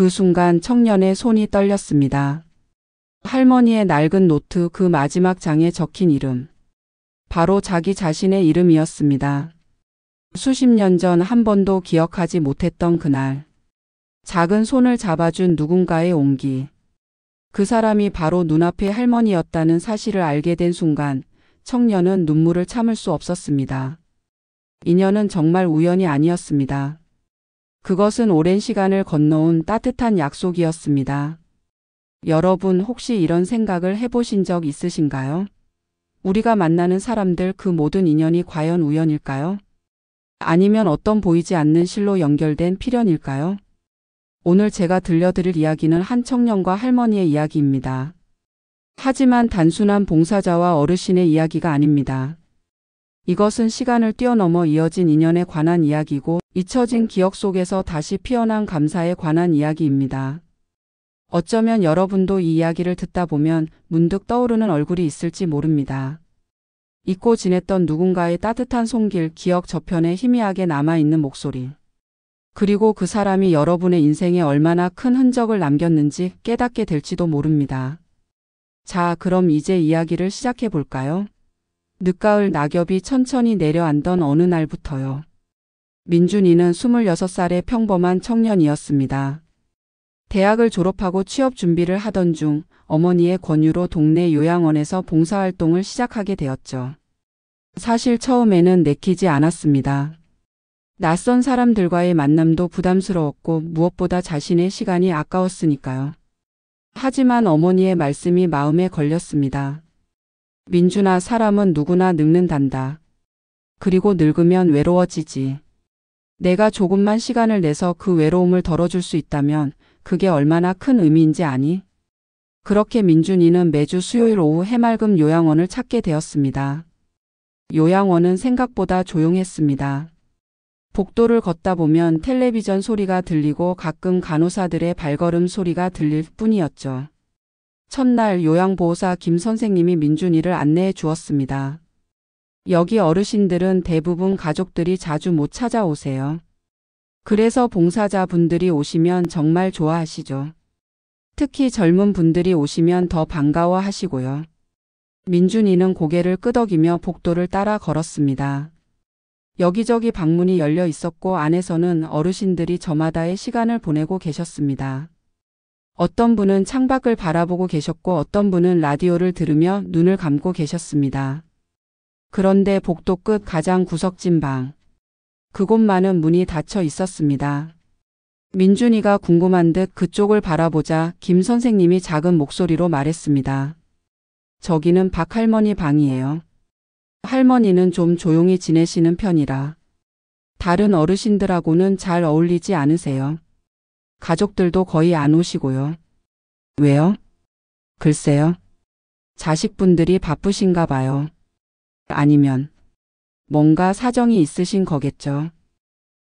그 순간 청년의 손이 떨렸습니다. 할머니의 낡은 노트 그 마지막 장에 적힌 이름. 바로 자기 자신의 이름이었습니다. 수십 년 전 한 번도 기억하지 못했던 그날. 작은 손을 잡아준 누군가의 온기. 그 사람이 바로 눈앞의 할머니였다는 사실을 알게 된 순간 청년은 눈물을 참을 수 없었습니다. 인연은 정말 우연이 아니었습니다. 그것은 오랜 시간을 건너온 따뜻한 약속이었습니다. 여러분 혹시 이런 생각을 해보신 적 있으신가요? 우리가 만나는 사람들 그 모든 인연이 과연 우연일까요? 아니면 어떤 보이지 않는 실로 연결된 필연일까요? 오늘 제가 들려드릴 이야기는 한 청년과 할머니의 이야기입니다. 하지만 단순한 봉사자와 어르신의 이야기가 아닙니다. 이것은 시간을 뛰어넘어 이어진 인연에 관한 이야기고 잊혀진 기억 속에서 다시 피어난 감사에 관한 이야기입니다. 어쩌면 여러분도 이 이야기를 듣다 보면 문득 떠오르는 얼굴이 있을지 모릅니다. 잊고 지냈던 누군가의 따뜻한 손길, 기억 저편에 희미하게 남아있는 목소리. 그리고 그 사람이 여러분의 인생에 얼마나 큰 흔적을 남겼는지 깨닫게 될지도 모릅니다. 자, 그럼 이제 이야기를 시작해 볼까요? 늦가을 낙엽이 천천히 내려앉던 어느 날부터요. 민준이는 26살의 평범한 청년이었습니다. 대학을 졸업하고 취업 준비를 하던 중 어머니의 권유로 동네 요양원에서 봉사활동을 시작하게 되었죠. 사실 처음에는 내키지 않았습니다. 낯선 사람들과의 만남도 부담스러웠고 무엇보다 자신의 시간이 아까웠으니까요. 하지만 어머니의 말씀이 마음에 걸렸습니다. 민준아, 사람은 누구나 늙는단다. 그리고 늙으면 외로워지지. 내가 조금만 시간을 내서 그 외로움을 덜어줄 수 있다면 그게 얼마나 큰 의미인지 아니? 그렇게 민준이는 매주 수요일 오후 해맑음 요양원을 찾게 되었습니다. 요양원은 생각보다 조용했습니다. 복도를 걷다 보면 텔레비전 소리가 들리고 가끔 간호사들의 발걸음 소리가 들릴 뿐이었죠. 첫날 요양보호사 김 선생님이 민준이를 안내해 주었습니다. 여기 어르신들은 대부분 가족들이 자주 못 찾아오세요. 그래서 봉사자분들이 오시면 정말 좋아하시죠. 특히 젊은 분들이 오시면 더 반가워하시고요. 민준이는 고개를 끄덕이며 복도를 따라 걸었습니다. 여기저기 방문이 열려 있었고 안에서는 어르신들이 저마다의 시간을 보내고 계셨습니다. 어떤 분은 창밖을 바라보고 계셨고 어떤 분은 라디오를 들으며 눈을 감고 계셨습니다. 그런데 복도 끝 가장 구석진 방. 그곳만은 문이 닫혀 있었습니다. 민준이가 궁금한 듯 그쪽을 바라보자 김 선생님이 작은 목소리로 말했습니다. 저기는 박 할머니 방이에요. 할머니는 좀 조용히 지내시는 편이라 다른 어르신들하고는 잘 어울리지 않으세요. 가족들도 거의 안 오시고요. 왜요? 글쎄요. 자식분들이 바쁘신가 봐요. 아니면 뭔가 사정이 있으신 거겠죠.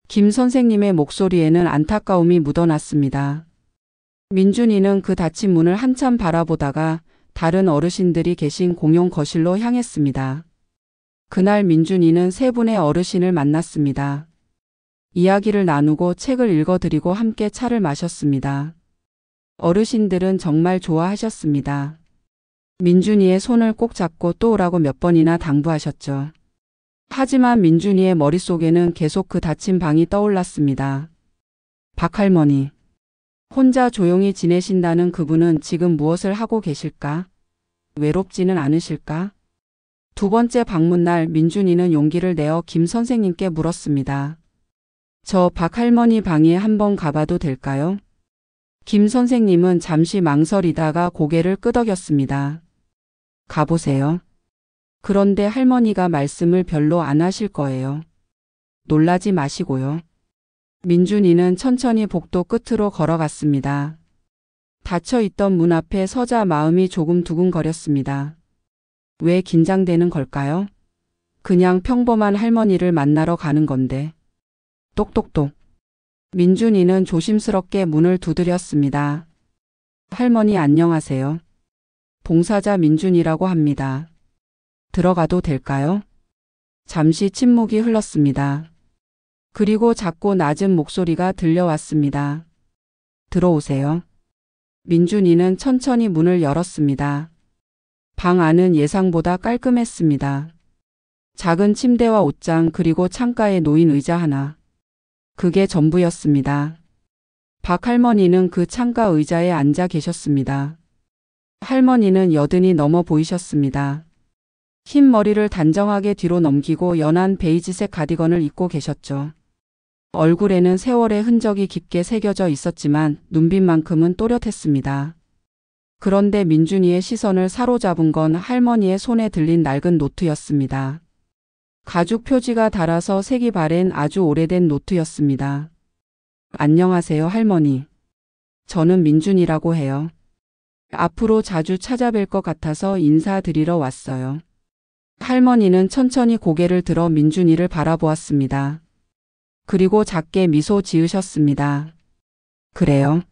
김 선생님의 목소리에는 안타까움이 묻어났습니다. 민준이는 그 닫힌 문을 한참 바라보다가 다른 어르신들이 계신 공용 거실로 향했습니다. 그날 민준이는 세 분의 어르신을 만났습니다. 이야기를 나누고 책을 읽어드리고 함께 차를 마셨습니다. 어르신들은 정말 좋아하셨습니다. 민준이의 손을 꼭 잡고 또 오라고 몇 번이나 당부하셨죠. 하지만 민준이의 머릿속에는 계속 그 닫힌 방이 떠올랐습니다. 박 할머니. 혼자 조용히 지내신다는 그분은 지금 무엇을 하고 계실까? 외롭지는 않으실까? 두 번째 방문날 민준이는 용기를 내어 김 선생님께 물었습니다. 저 박 할머니 방에 한번 가봐도 될까요? 김 선생님은 잠시 망설이다가 고개를 끄덕였습니다. 가보세요. 그런데 할머니가 말씀을 별로 안 하실 거예요. 놀라지 마시고요. 민준이는 천천히 복도 끝으로 걸어갔습니다. 닫혀있던 문 앞에 서자 마음이 조금 두근거렸습니다. 왜 긴장되는 걸까요? 그냥 평범한 할머니를 만나러 가는 건데. 똑똑똑. 민준이는 조심스럽게 문을 두드렸습니다. 할머니 안녕하세요. 봉사자 민준이라고 합니다. 들어가도 될까요? 잠시 침묵이 흘렀습니다. 그리고 작고 낮은 목소리가 들려왔습니다. 들어오세요. 민준이는 천천히 문을 열었습니다. 방 안은 예상보다 깔끔했습니다. 작은 침대와 옷장 그리고 창가에 놓인 의자 하나. 그게 전부였습니다. 박 할머니는 그 창가 의자에 앉아 계셨습니다. 할머니는 여든이 넘어 보이셨습니다. 흰 머리를 단정하게 뒤로 넘기고 연한 베이지색 가디건을 입고 계셨죠. 얼굴에는 세월의 흔적이 깊게 새겨져 있었지만 눈빛만큼은 또렷했습니다. 그런데 민준이의 시선을 사로잡은 건 할머니의 손에 들린 낡은 노트였습니다. 가죽 표지가 달아서 색이 바랜 아주 오래된 노트였습니다. 안녕하세요, 할머니. 저는 민준이라고 해요. 앞으로 자주 찾아뵐 것 같아서 인사드리러 왔어요. 할머니는 천천히 고개를 들어 민준이를 바라보았습니다. 그리고 작게 미소 지으셨습니다. 그래요.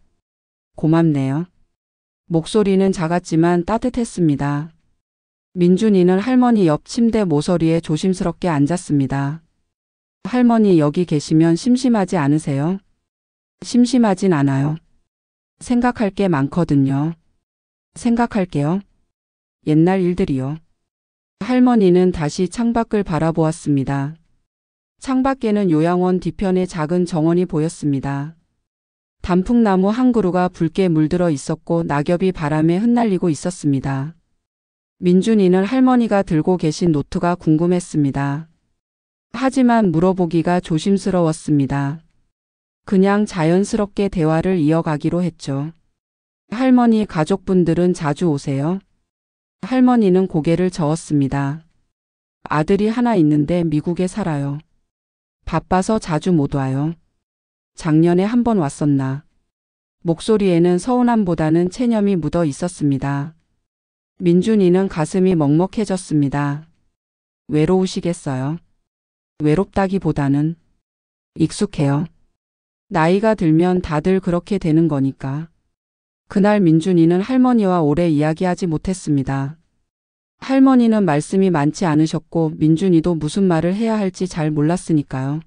고맙네요. 목소리는 작았지만 따뜻했습니다. 민준이는 할머니 옆 침대 모서리에 조심스럽게 앉았습니다. 할머니 여기 계시면 심심하지 않으세요? 심심하진 않아요. 생각할 게 많거든요. 생각할게요. 옛날 일들이요. 할머니는 다시 창밖을 바라보았습니다. 창밖에는 요양원 뒤편에 작은 정원이 보였습니다. 단풍나무 한 그루가 붉게 물들어 있었고 낙엽이 바람에 흩날리고 있었습니다. 민준이는 할머니가 들고 계신 노트가 궁금했습니다. 하지만 물어보기가 조심스러웠습니다. 그냥 자연스럽게 대화를 이어가기로 했죠. 할머니 가족분들은 자주 오세요? 할머니는 고개를 저었습니다. 아들이 하나 있는데 미국에 살아요. 바빠서 자주 못 와요. 작년에 한 번 왔었나. 목소리에는 서운함보다는 체념이 묻어 있었습니다. 민준이는 가슴이 먹먹해졌습니다. 외로우시겠어요? 외롭다기보다는 익숙해요. 나이가 들면 다들 그렇게 되는 거니까. 그날 민준이는 할머니와 오래 이야기하지 못했습니다. 할머니는 말씀이 많지 않으셨고 민준이도 무슨 말을 해야 할지 잘 몰랐으니까요.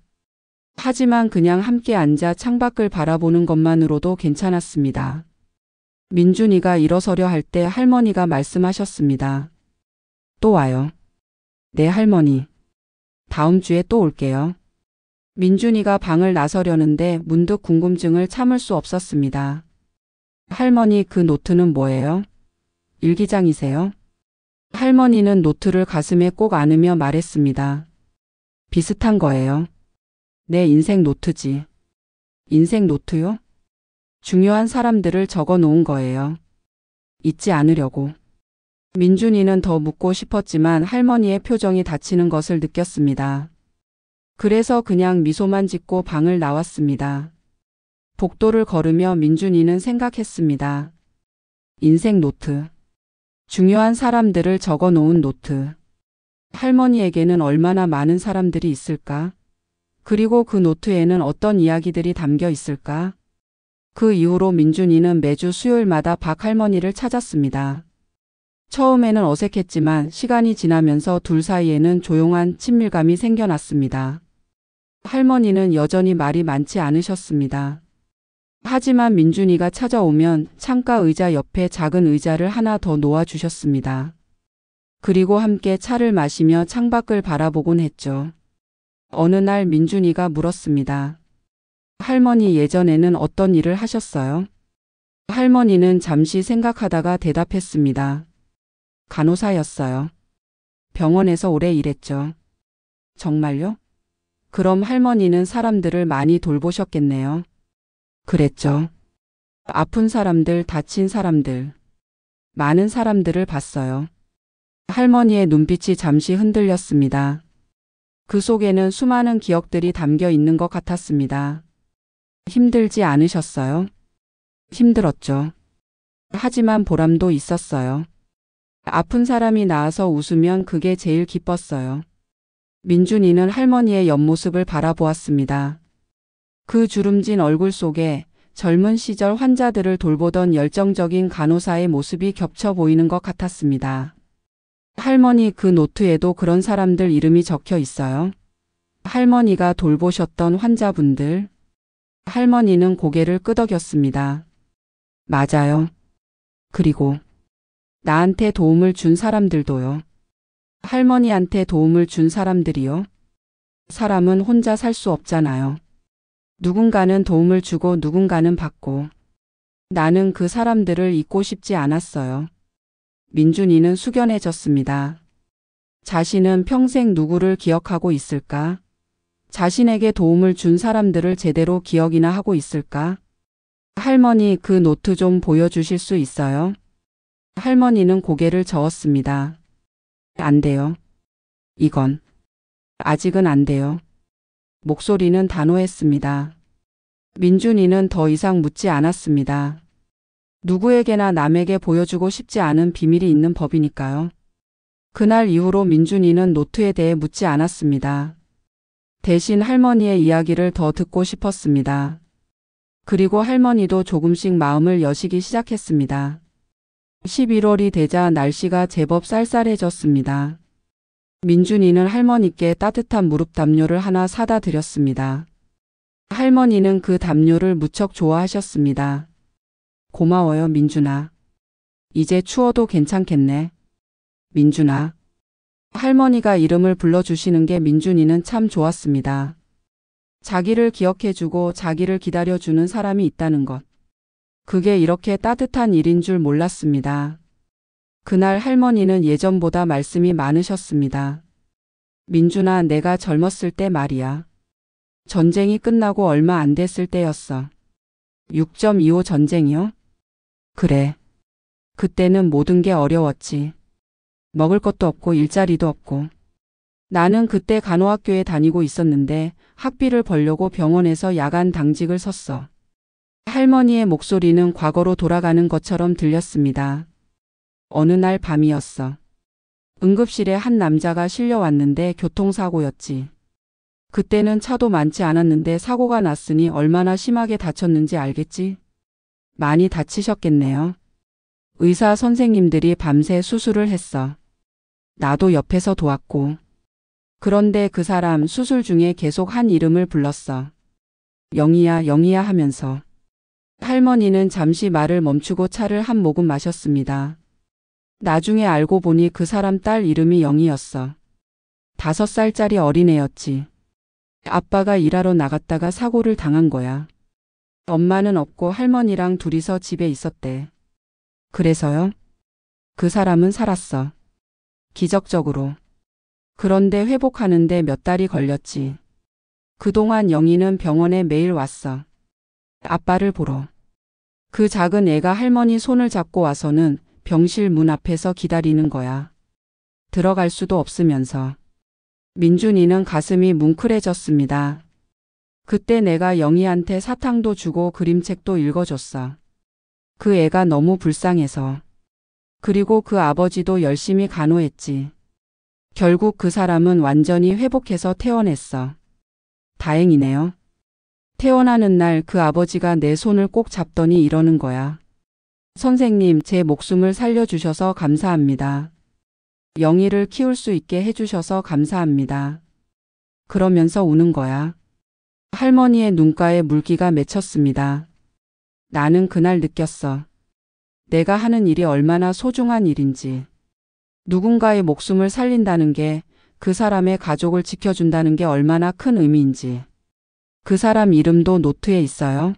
하지만 그냥 함께 앉아 창밖을 바라보는 것만으로도 괜찮았습니다. 민준이가 일어서려 할 때 할머니가 말씀하셨습니다. 또 와요. 네, 할머니. 다음 주에 또 올게요. 민준이가 방을 나서려는데 문득 궁금증을 참을 수 없었습니다. 할머니, 그 노트는 뭐예요? 일기장이세요? 할머니는 노트를 가슴에 꼭 안으며 말했습니다. 비슷한 거예요. 내 인생 노트지. 인생 노트요? 중요한 사람들을 적어 놓은 거예요. 잊지 않으려고. 민준이는 더 묻고 싶었지만 할머니의 표정이 다치는 것을 느꼈습니다. 그래서 그냥 미소만 짓고 방을 나왔습니다. 복도를 걸으며 민준이는 생각했습니다. 인생 노트. 중요한 사람들을 적어 놓은 노트. 할머니에게는 얼마나 많은 사람들이 있을까? 그리고 그 노트에는 어떤 이야기들이 담겨 있을까? 그 이후로 민준이는 매주 수요일마다 박 할머니를 찾았습니다. 처음에는 어색했지만 시간이 지나면서 둘 사이에는 조용한 친밀감이 생겨났습니다. 할머니는 여전히 말이 많지 않으셨습니다. 하지만 민준이가 찾아오면 창가 의자 옆에 작은 의자를 하나 더 놓아주셨습니다. 그리고 함께 차를 마시며 창밖을 바라보곤 했죠. 어느 날 민준이가 물었습니다. 할머니, 예전에는 어떤 일을 하셨어요? 할머니는 잠시 생각하다가 대답했습니다. 간호사였어요. 병원에서 오래 일했죠. 정말요? 그럼 할머니는 사람들을 많이 돌보셨겠네요. 그랬죠. 아픈 사람들, 다친 사람들. 많은 사람들을 봤어요. 할머니의 눈빛이 잠시 흔들렸습니다. 그 속에는 수많은 기억들이 담겨 있는 것 같았습니다. 힘들지 않으셨어요? 힘들었죠. 하지만 보람도 있었어요. 아픈 사람이 나아서 웃으면 그게 제일 기뻤어요. 민준이는 할머니의 옆모습을 바라보았습니다. 그 주름진 얼굴 속에 젊은 시절 환자들을 돌보던 열정적인 간호사의 모습이 겹쳐 보이는 것 같았습니다. 할머니, 그 노트에도 그런 사람들 이름이 적혀 있어요? 할머니가 돌보셨던 환자분들? 할머니는 고개를 끄덕였습니다. 맞아요. 그리고 나한테 도움을 준 사람들도요. 할머니한테 도움을 준 사람들이요. 사람은 혼자 살 수 없잖아요. 누군가는 도움을 주고 누군가는 받고. 나는 그 사람들을 잊고 싶지 않았어요. 민준이는 숙연해졌습니다. 자신은 평생 누구를 기억하고 있을까? 자신에게 도움을 준 사람들을 제대로 기억이나 하고 있을까? 할머니, 그 노트 좀 보여주실 수 있어요? 할머니는 고개를 저었습니다. 안 돼요. 이건 아직은 안 돼요. 목소리는 단호했습니다. 민준이는 더 이상 묻지 않았습니다. 누구에게나 남에게 보여주고 싶지 않은 비밀이 있는 법이니까요. 그날 이후로 민준이는 노트에 대해 묻지 않았습니다. 대신 할머니의 이야기를 더 듣고 싶었습니다. 그리고 할머니도 조금씩 마음을 여시기 시작했습니다. 11월이 되자 날씨가 제법 쌀쌀해졌습니다. 민준이는 할머니께 따뜻한 무릎 담요를 하나 사다 드렸습니다. 할머니는 그 담요를 무척 좋아하셨습니다. 고마워요, 민준아. 이제 추워도 괜찮겠네. 민준아. 할머니가 이름을 불러주시는 게 민준이는 참 좋았습니다. 자기를 기억해주고 자기를 기다려주는 사람이 있다는 것. 그게 이렇게 따뜻한 일인 줄 몰랐습니다. 그날 할머니는 예전보다 말씀이 많으셨습니다. 민준아, 내가 젊었을 때 말이야. 전쟁이 끝나고 얼마 안 됐을 때였어. 6.25 전쟁이요? 그래. 그때는 모든 게 어려웠지. 먹을 것도 없고 일자리도 없고. 나는 그때 간호학교에 다니고 있었는데 학비를 벌려고 병원에서 야간 당직을 섰어. 할머니의 목소리는 과거로 돌아가는 것처럼 들렸습니다. 어느 날 밤이었어. 응급실에 한 남자가 실려왔는데 교통사고였지. 그때는 차도 많지 않았는데 사고가 났으니 얼마나 심하게 다쳤는지 알겠지? 많이 다치셨겠네요. 의사 선생님들이 밤새 수술을 했어. 나도 옆에서 도왔고. 그런데 그 사람 수술 중에 계속 한 이름을 불렀어. 영희야, 영희야 하면서. 할머니는 잠시 말을 멈추고 차를 한 모금 마셨습니다. 나중에 알고 보니 그 사람 딸 이름이 영희였어. 5살짜리 어린애였지. 아빠가 일하러 나갔다가 사고를 당한 거야. 엄마는 없고 할머니랑 둘이서 집에 있었대. 그래서요? 그 사람은 살았어. 기적적으로. 그런데 회복하는데 몇 달이 걸렸지. 그동안 영희는 병원에 매일 왔어. 아빠를 보러. 그 작은 애가 할머니 손을 잡고 와서는 병실 문 앞에서 기다리는 거야. 들어갈 수도 없으면서. 민준이는 가슴이 뭉클해졌습니다. 그때 내가 영희한테 사탕도 주고 그림책도 읽어줬어. 그 애가 너무 불쌍해서. 그리고 그 아버지도 열심히 간호했지. 결국 그 사람은 완전히 회복해서 퇴원했어. 다행이네요. 퇴원하는 날 그 아버지가 내 손을 꼭 잡더니 이러는 거야. 선생님, 제 목숨을 살려주셔서 감사합니다. 영희를 키울 수 있게 해주셔서 감사합니다. 그러면서 우는 거야. 할머니의 눈가에 물기가 맺혔습니다. 나는 그날 느꼈어. 내가 하는 일이 얼마나 소중한 일인지. 누군가의 목숨을 살린다는 게, 그 사람의 가족을 지켜준다는 게 얼마나 큰 의미인지. 그 사람 이름도 노트에 있어요?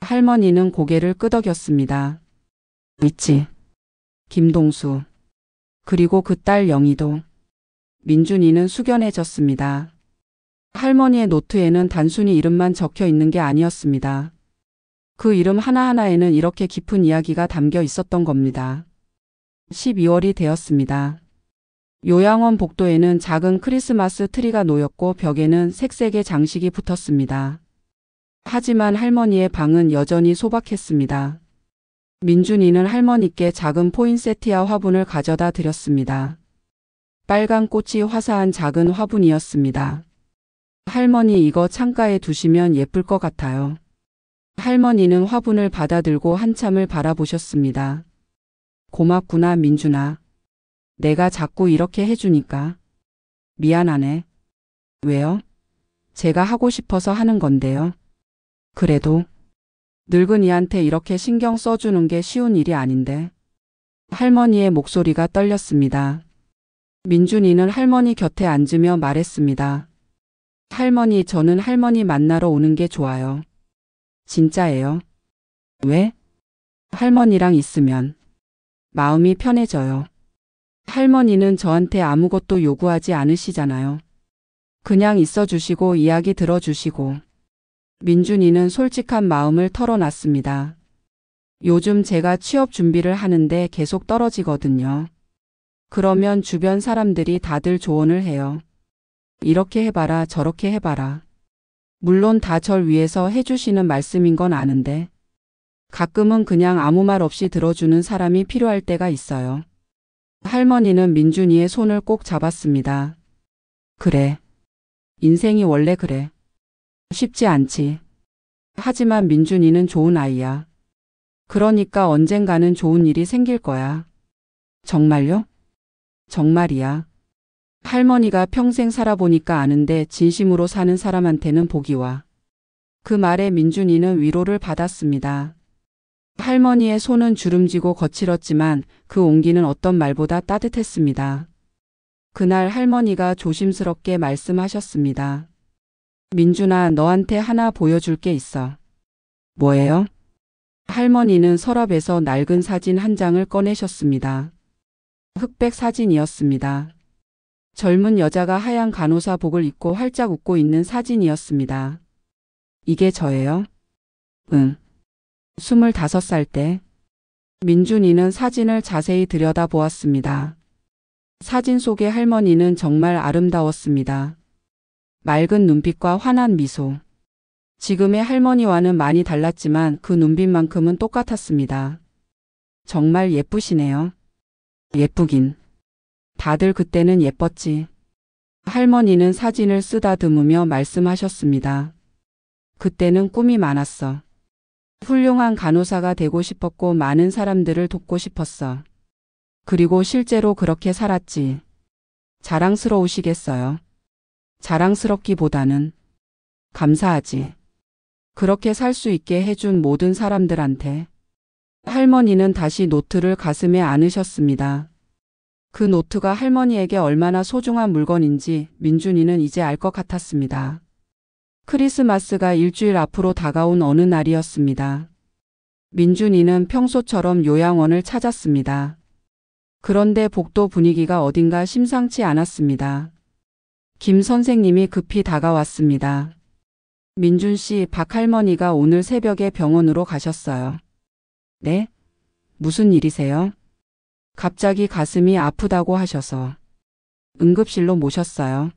할머니는 고개를 끄덕였습니다. 있지. 김동수. 그리고 그 딸 영희도. 민준이는 숙연해졌습니다. 할머니의 노트에는 단순히 이름만 적혀 있는 게 아니었습니다. 그 이름 하나하나에는 이렇게 깊은 이야기가 담겨 있었던 겁니다. 12월이 되었습니다. 요양원 복도에는 작은 크리스마스 트리가 놓였고 벽에는 색색의 장식이 붙었습니다. 하지만 할머니의 방은 여전히 소박했습니다. 민준이는 할머니께 작은 포인세티아 화분을 가져다 드렸습니다. 빨간 꽃이 화사한 작은 화분이었습니다. 할머니, 이거 창가에 두시면 예쁠 것 같아요. 할머니는 화분을 받아들고 한참을 바라보셨습니다. 고맙구나, 민준아. 내가 자꾸 이렇게 해주니까. 미안하네. 왜요? 제가 하고 싶어서 하는 건데요. 그래도 늙은이한테 이렇게 신경 써주는 게 쉬운 일이 아닌데. 할머니의 목소리가 떨렸습니다. 민준이는 할머니 곁에 앉으며 말했습니다. 할머니, 저는 할머니 만나러 오는 게 좋아요. 진짜예요. 왜? 할머니랑 있으면 마음이 편해져요. 할머니는 저한테 아무것도 요구하지 않으시잖아요. 그냥 있어주시고 이야기 들어주시고. 민준이는 솔직한 마음을 털어놨습니다. 요즘 제가 취업 준비를 하는데 계속 떨어지거든요. 그러면 주변 사람들이 다들 조언을 해요. 이렇게 해봐라, 저렇게 해봐라. 물론 다 절 위해서 해주시는 말씀인 건 아는데 가끔은 그냥 아무 말 없이 들어주는 사람이 필요할 때가 있어요. 할머니는 민준이의 손을 꼭 잡았습니다. 그래. 인생이 원래 그래. 쉽지 않지. 하지만 민준이는 좋은 아이야. 그러니까 언젠가는 좋은 일이 생길 거야. 정말요? 정말이야. 할머니가 평생 살아보니까 아는데 진심으로 사는 사람한테는 복이 와. 그 말에 민준이는 위로를 받았습니다. 할머니의 손은 주름지고 거칠었지만 그 온기는 어떤 말보다 따뜻했습니다. 그날 할머니가 조심스럽게 말씀하셨습니다. 민준아, 너한테 하나 보여줄 게 있어. 뭐예요? 할머니는 서랍에서 낡은 사진 한 장을 꺼내셨습니다. 흑백 사진이었습니다. 젊은 여자가 하얀 간호사복을 입고 활짝 웃고 있는 사진이었습니다. 이게 저예요? 응. 25살 때. 민준이는 사진을 자세히 들여다보았습니다. 사진 속의 할머니는 정말 아름다웠습니다. 맑은 눈빛과 환한 미소. 지금의 할머니와는 많이 달랐지만 그 눈빛만큼은 똑같았습니다. 정말 예쁘시네요. 예쁘긴. 다들 그때는 예뻤지. 할머니는 사진을 쓰다듬으며 말씀하셨습니다. 그때는 꿈이 많았어. 훌륭한 간호사가 되고 싶었고 많은 사람들을 돕고 싶었어. 그리고 실제로 그렇게 살았지. 자랑스러우시겠어요? 자랑스럽기보다는 감사하지. 그렇게 살 수 있게 해준 모든 사람들한테. 할머니는 다시 노트를 가슴에 안으셨습니다. 그 노트가 할머니에게 얼마나 소중한 물건인지 민준이는 이제 알 것 같았습니다. 크리스마스가 일주일 앞으로 다가온 어느 날이었습니다. 민준이는 평소처럼 요양원을 찾았습니다. 그런데 복도 분위기가 어딘가 심상치 않았습니다. 김 선생님이 급히 다가왔습니다. 민준 씨, 박 할머니가 오늘 새벽에 병원으로 가셨어요. 네? 무슨 일이세요? 갑자기 가슴이 아프다고 하셔서. 응급실로 모셨어요.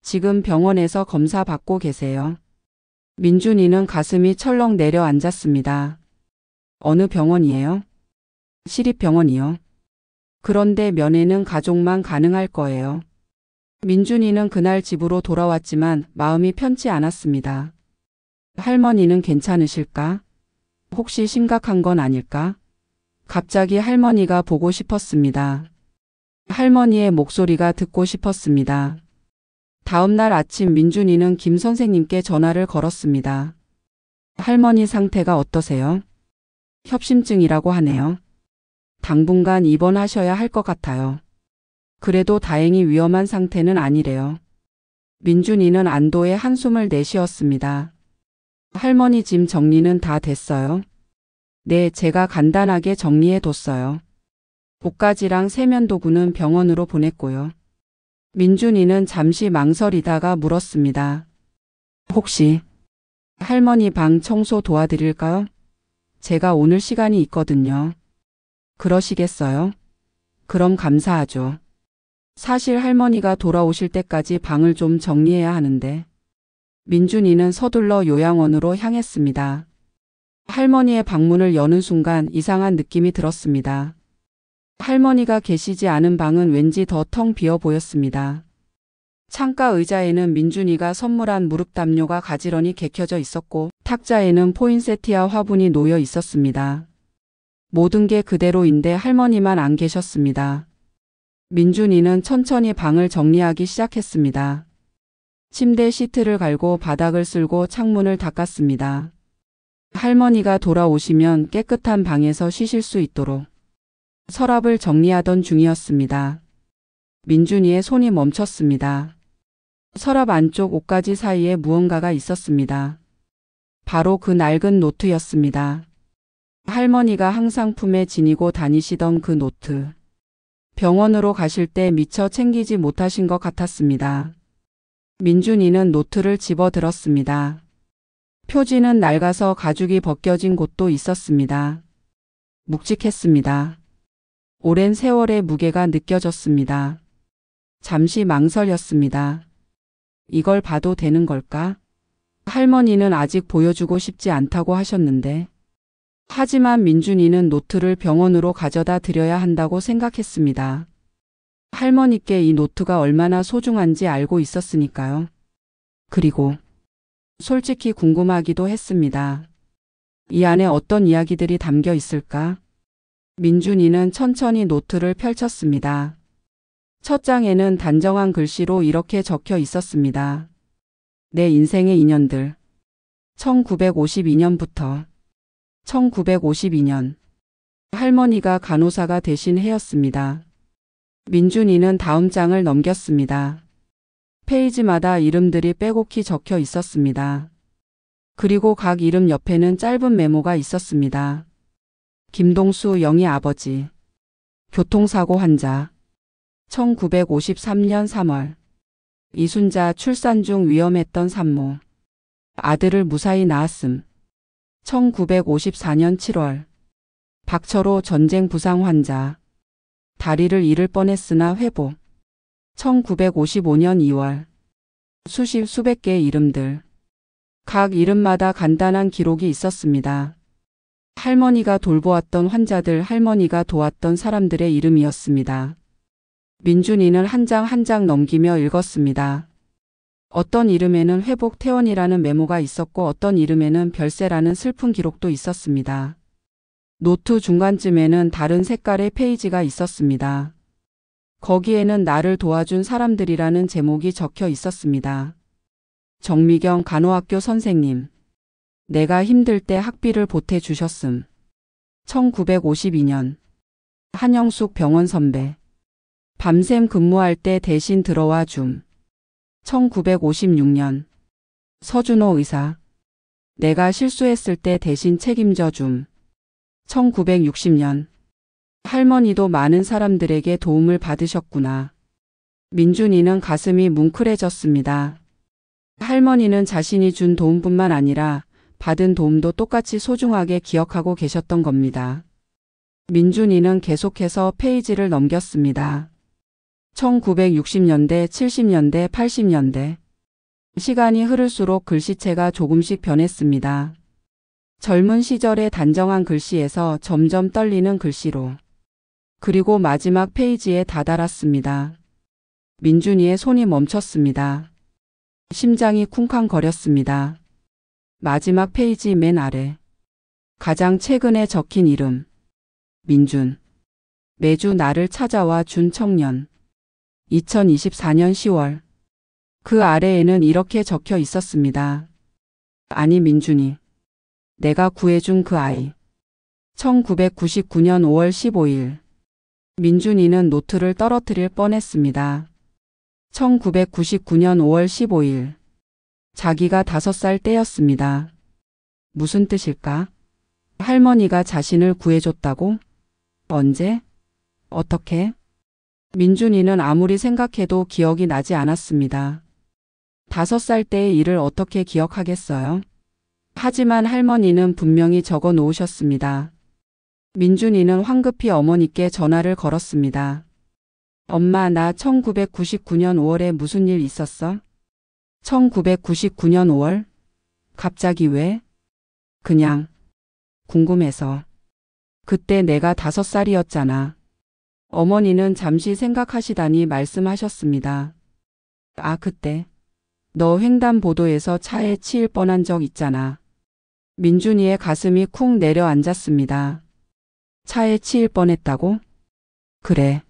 지금 병원에서 검사 받고 계세요. 민준이는 가슴이 철렁 내려앉았습니다. 어느 병원이에요? 시립병원이요. 그런데 면회는 가족만 가능할 거예요. 민준이는 그날 집으로 돌아왔지만 마음이 편치 않았습니다. 할머니는 괜찮으실까? 혹시 심각한 건 아닐까? 갑자기 할머니가 보고 싶었습니다. 할머니의 목소리가 듣고 싶었습니다. 다음 날 아침 민준이는 김 선생님께 전화를 걸었습니다. 할머니 상태가 어떠세요? 협심증이라고 하네요. 당분간 입원하셔야 할 것 같아요. 그래도 다행히 위험한 상태는 아니래요. 민준이는 안도의 한숨을 내쉬었습니다. 할머니 짐 정리는 다 됐어요? 네, 제가 간단하게 정리해뒀어요. 옷가지랑 세면도구는 병원으로 보냈고요. 민준이는 잠시 망설이다가 물었습니다. 혹시 할머니 방 청소 도와드릴까요? 제가 오늘 시간이 있거든요. 그러시겠어요? 그럼 감사하죠. 사실 할머니가 돌아오실 때까지 방을 좀 정리해야 하는데. 민준이는 서둘러 요양원으로 향했습니다. 할머니의 방문을 여는 순간 이상한 느낌이 들었습니다. 할머니가 계시지 않은 방은 왠지 더 텅 비어 보였습니다. 창가 의자에는 민준이가 선물한 무릎 담요가 가지런히 개켜져 있었고 탁자에는 포인세티아 화분이 놓여 있었습니다. 모든 게 그대로인데 할머니만 안 계셨습니다. 민준이는 천천히 방을 정리하기 시작했습니다. 침대 시트를 갈고 바닥을 쓸고 창문을 닦았습니다. 할머니가 돌아오시면 깨끗한 방에서 쉬실 수 있도록 서랍을 정리하던 중이었습니다. 민준이의 손이 멈췄습니다. 서랍 안쪽 옷가지 사이에 무언가가 있었습니다. 바로 그 낡은 노트였습니다. 할머니가 항상 품에 지니고 다니시던 그 노트. 병원으로 가실 때 미처 챙기지 못하신 것 같았습니다. 민준이는 노트를 집어들었습니다. 표지는 낡아서 가죽이 벗겨진 곳도 있었습니다. 묵직했습니다. 오랜 세월의 무게가 느껴졌습니다. 잠시 망설였습니다. 이걸 봐도 되는 걸까? 할머니는 아직 보여주고 싶지 않다고 하셨는데. 하지만 민준이는 노트를 병원으로 가져다 드려야 한다고 생각했습니다. 할머니께 이 노트가 얼마나 소중한지 알고 있었으니까요. 그리고 솔직히 궁금하기도 했습니다. 이 안에 어떤 이야기들이 담겨 있을까? 민준이는 천천히 노트를 펼쳤습니다. 첫 장에는 단정한 글씨로 이렇게 적혀 있었습니다. 내 인생의 인연들. 1952년부터 1952년. 할머니가 간호사가 되신 해였습니다. 민준이는 다음 장을 넘겼습니다. 페이지마다 이름들이 빼곡히 적혀 있었습니다. 그리고 각 이름 옆에는 짧은 메모가 있었습니다. 김동수 영희 아버지. 교통사고 환자. 1953년 3월. 이순자 출산 중 위험했던 산모. 아들을 무사히 낳았음. 1954년 7월. 박철호 전쟁 부상 환자. 다리를 잃을 뻔했으나 회복. 1955년 2월. 수백 개의 이름들. 각 이름마다 간단한 기록이 있었습니다. 할머니가 돌보았던 환자들, 할머니가 도왔던 사람들의 이름이었습니다. 민준이는 한 장 한 장 넘기며 읽었습니다. 어떤 이름에는 회복 퇴원이라는 메모가 있었고 어떤 이름에는 별세라는 슬픈 기록도 있었습니다. 노트 중간쯤에는 다른 색깔의 페이지가 있었습니다. 거기에는 나를 도와준 사람들이라는 제목이 적혀 있었습니다. 정미경 간호학교 선생님. 내가 힘들 때 학비를 보태주셨음. 1952년. 한영숙 병원 선배. 밤샘 근무할 때 대신 들어와 줌. 1956년. 서준호 의사. 내가 실수했을 때 대신 책임져 줌. 1960년. 할머니도 많은 사람들에게 도움을 받으셨구나. 민준이는 가슴이 뭉클해졌습니다. 할머니는 자신이 준 도움뿐만 아니라 받은 도움도 똑같이 소중하게 기억하고 계셨던 겁니다. 민준이는 계속해서 페이지를 넘겼습니다. 1960년대, 70년대, 80년대. 시간이 흐를수록 글씨체가 조금씩 변했습니다. 젊은 시절의 단정한 글씨에서 점점 떨리는 글씨로. 그리고 마지막 페이지에 다다랐습니다. 민준이의 손이 멈췄습니다. 심장이 쿵쾅거렸습니다. 마지막 페이지 맨 아래. 가장 최근에 적힌 이름. 민준. 매주 나를 찾아와 준 청년. 2024년 10월. 그 아래에는 이렇게 적혀 있었습니다. 아니 민준이. 내가 구해준 그 아이. 1999년 5월 15일. 민준이는 노트를 떨어뜨릴 뻔했습니다. 1999년 5월 15일. 자기가 5살 때였습니다. 무슨 뜻일까? 할머니가 자신을 구해줬다고? 언제? 어떻게? 민준이는 아무리 생각해도 기억이 나지 않았습니다. 5살 때의 일을 어떻게 기억하겠어요? 하지만 할머니는 분명히 적어 놓으셨습니다. 민준이는 황급히 어머니께 전화를 걸었습니다. 엄마, 나 1999년 5월에 무슨 일 있었어? 1999년 5월? 갑자기 왜? 그냥 궁금해서. 그때 내가 5살이었잖아. 어머니는 잠시 생각하시다니 말씀하셨습니다. 아, 그때 너 횡단보도에서 차에 치일 뻔한 적 있잖아. 민준이의 가슴이 쿵 내려앉았습니다. 차에 치일 뻔했다고? 그래.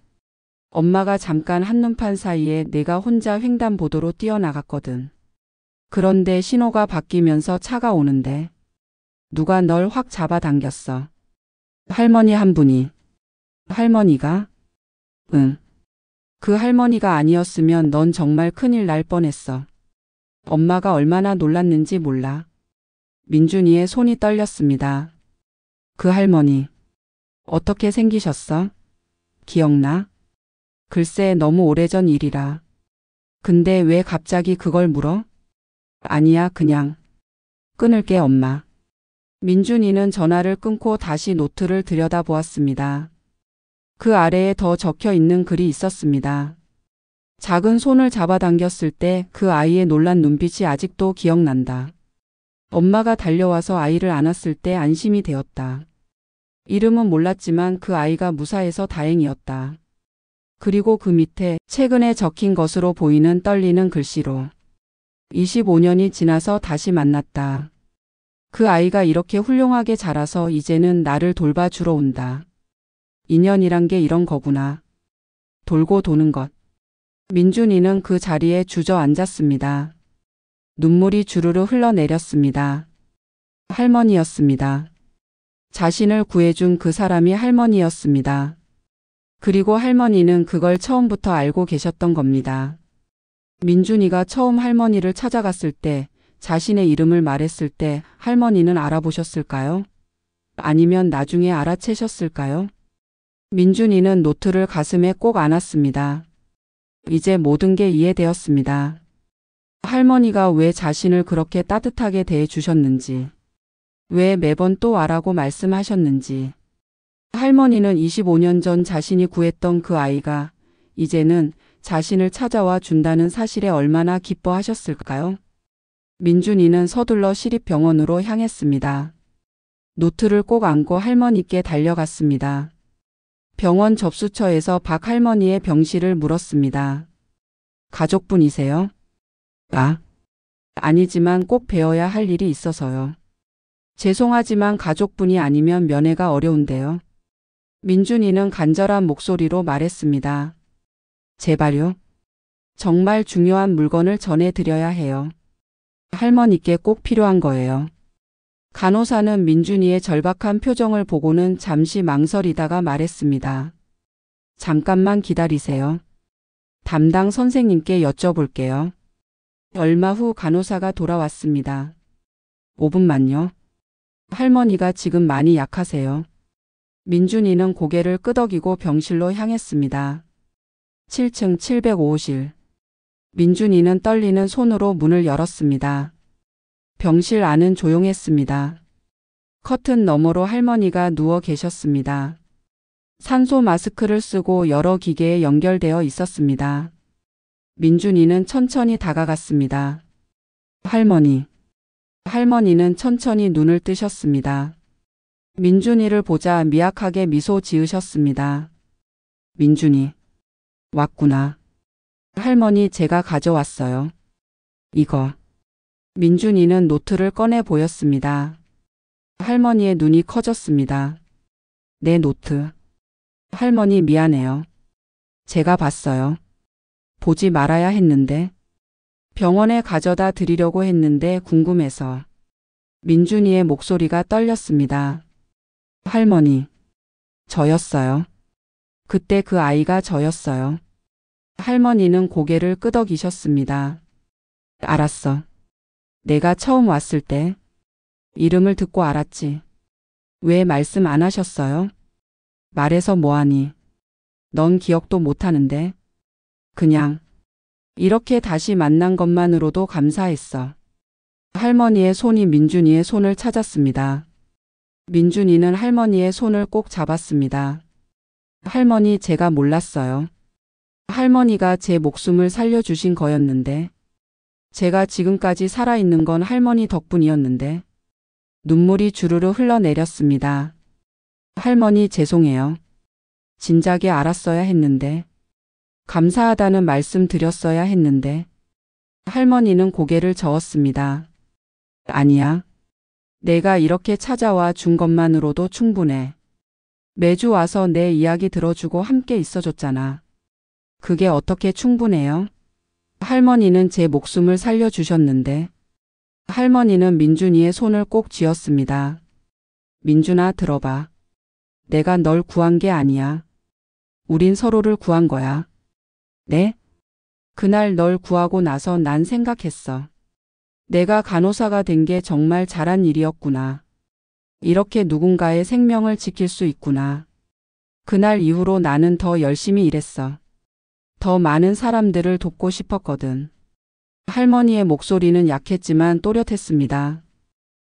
엄마가 잠깐 한눈판 사이에 내가 혼자 횡단보도로 뛰어나갔거든. 그런데 신호가 바뀌면서 차가 오는데 누가 널 확 잡아당겼어. 할머니 한 분이. 할머니가? 응. 그 할머니가 아니었으면 넌 정말 큰일 날 뻔했어. 엄마가 얼마나 놀랐는지 몰라. 민준이의 손이 떨렸습니다. 그 할머니. 어떻게 생기셨어? 기억나? 글쎄 너무 오래전 일이라. 근데 왜 갑자기 그걸 물어? 아니야 그냥. 끊을게 엄마. 민준이는 전화를 끊고 다시 노트를 들여다보았습니다. 그 아래에 더 적혀 있는 글이 있었습니다. 작은 손을 잡아당겼을 때 그 아이의 놀란 눈빛이 아직도 기억난다. 엄마가 달려와서 아이를 안았을 때 안심이 되었다. 이름은 몰랐지만 그 아이가 무사해서 다행이었다. 그리고 그 밑에 최근에 적힌 것으로 보이는 떨리는 글씨로 25년이 지나서 다시 만났다. 그 아이가 이렇게 훌륭하게 자라서 이제는 나를 돌봐주러 온다. 인연이란 게 이런 거구나. 돌고 도는 것. 민준이는 그 자리에 주저앉았습니다. 눈물이 주르르 흘러내렸습니다. 할머니였습니다. 자신을 구해준 그 사람이 할머니였습니다. 그리고 할머니는 그걸 처음부터 알고 계셨던 겁니다. 민준이가 처음 할머니를 찾아갔을 때, 자신의 이름을 말했을 때 할머니는 알아보셨을까요? 아니면 나중에 알아채셨을까요? 민준이는 노트를 가슴에 꼭 안았습니다. 이제 모든 게 이해되었습니다. 할머니가 왜 자신을 그렇게 따뜻하게 대해주셨는지, 왜 매번 또 와라고 말씀하셨는지, 할머니는 25년 전 자신이 구했던 그 아이가 이제는 자신을 찾아와 준다는 사실에 얼마나 기뻐하셨을까요? 민준이는 서둘러 시립병원으로 향했습니다. 노트를 꼭 안고 할머니께 달려갔습니다. 병원 접수처에서 박 할머니의 병실을 물었습니다. 가족분이세요? 아니지만 꼭 배워야 할 일이 있어서요. 죄송하지만 가족분이 아니면 면회가 어려운데요. 민준이는 간절한 목소리로 말했습니다. 제발요. 정말 중요한 물건을 전해드려야 해요. 할머니께 꼭 필요한 거예요. 간호사는 민준이의 절박한 표정을 보고는 잠시 망설이다가 말했습니다. 잠깐만 기다리세요. 담당 선생님께 여쭤볼게요. 얼마 후 간호사가 돌아왔습니다. 5분만요. 할머니가 지금 많이 약하세요. 민준이는 고개를 끄덕이고 병실로 향했습니다. 7층 705호실. 민준이는 떨리는 손으로 문을 열었습니다. 병실 안은 조용했습니다. 커튼 너머로 할머니가 누워 계셨습니다. 산소 마스크를 쓰고 여러 기계에 연결되어 있었습니다. 민준이는 천천히 다가갔습니다. 할머니. 할머니는 천천히 눈을 뜨셨습니다. 민준이를 보자 미약하게 미소 지으셨습니다. 민준이. 왔구나. 할머니 제가 가져왔어요. 이거. 민준이는 노트를 꺼내 보였습니다. 할머니의 눈이 커졌습니다. 내 노트. 할머니 미안해요. 제가 봤어요. 보지 말아야 했는데. 병원에 가져다 드리려고 했는데 궁금해서. 민준이의 목소리가 떨렸습니다. 할머니. 저였어요. 그때 그 아이가 저였어요. 할머니는 고개를 끄덕이셨습니다. 알았어. 내가 처음 왔을 때 이름을 듣고 알았지. 왜 말씀 안 하셨어요? 말해서 뭐하니? 넌 기억도 못하는데. 그냥 이렇게 다시 만난 것만으로도 감사했어. 할머니의 손이 민준이의 손을 찾았습니다. 민준이는 할머니의 손을 꼭 잡았습니다. 할머니 제가 몰랐어요. 할머니가 제 목숨을 살려주신 거였는데. 제가 지금까지 살아있는 건 할머니 덕분이었는데. 눈물이 주르르 흘러내렸습니다. 할머니 죄송해요. 진작에 알았어야 했는데. 감사하다는 말씀 드렸어야 했는데. 할머니는 고개를 저었습니다. 아니야. 내가 이렇게 찾아와 준 것만으로도 충분해. 매주 와서 내 이야기 들어주고 함께 있어줬잖아. 그게 어떻게 충분해요? 할머니는 제 목숨을 살려주셨는데. 할머니는 민준이의 손을 꼭 쥐었습니다. 민준아, 들어봐. 내가 널 구한 게 아니야. 우린 서로를 구한 거야. 네? 그날 널 구하고 나서 난 생각했어. 내가 간호사가 된 게 정말 잘한 일이었구나. 이렇게 누군가의 생명을 지킬 수 있구나. 그날 이후로 나는 더 열심히 일했어. 더 많은 사람들을 돕고 싶었거든. 할머니의 목소리는 약했지만 또렷했습니다.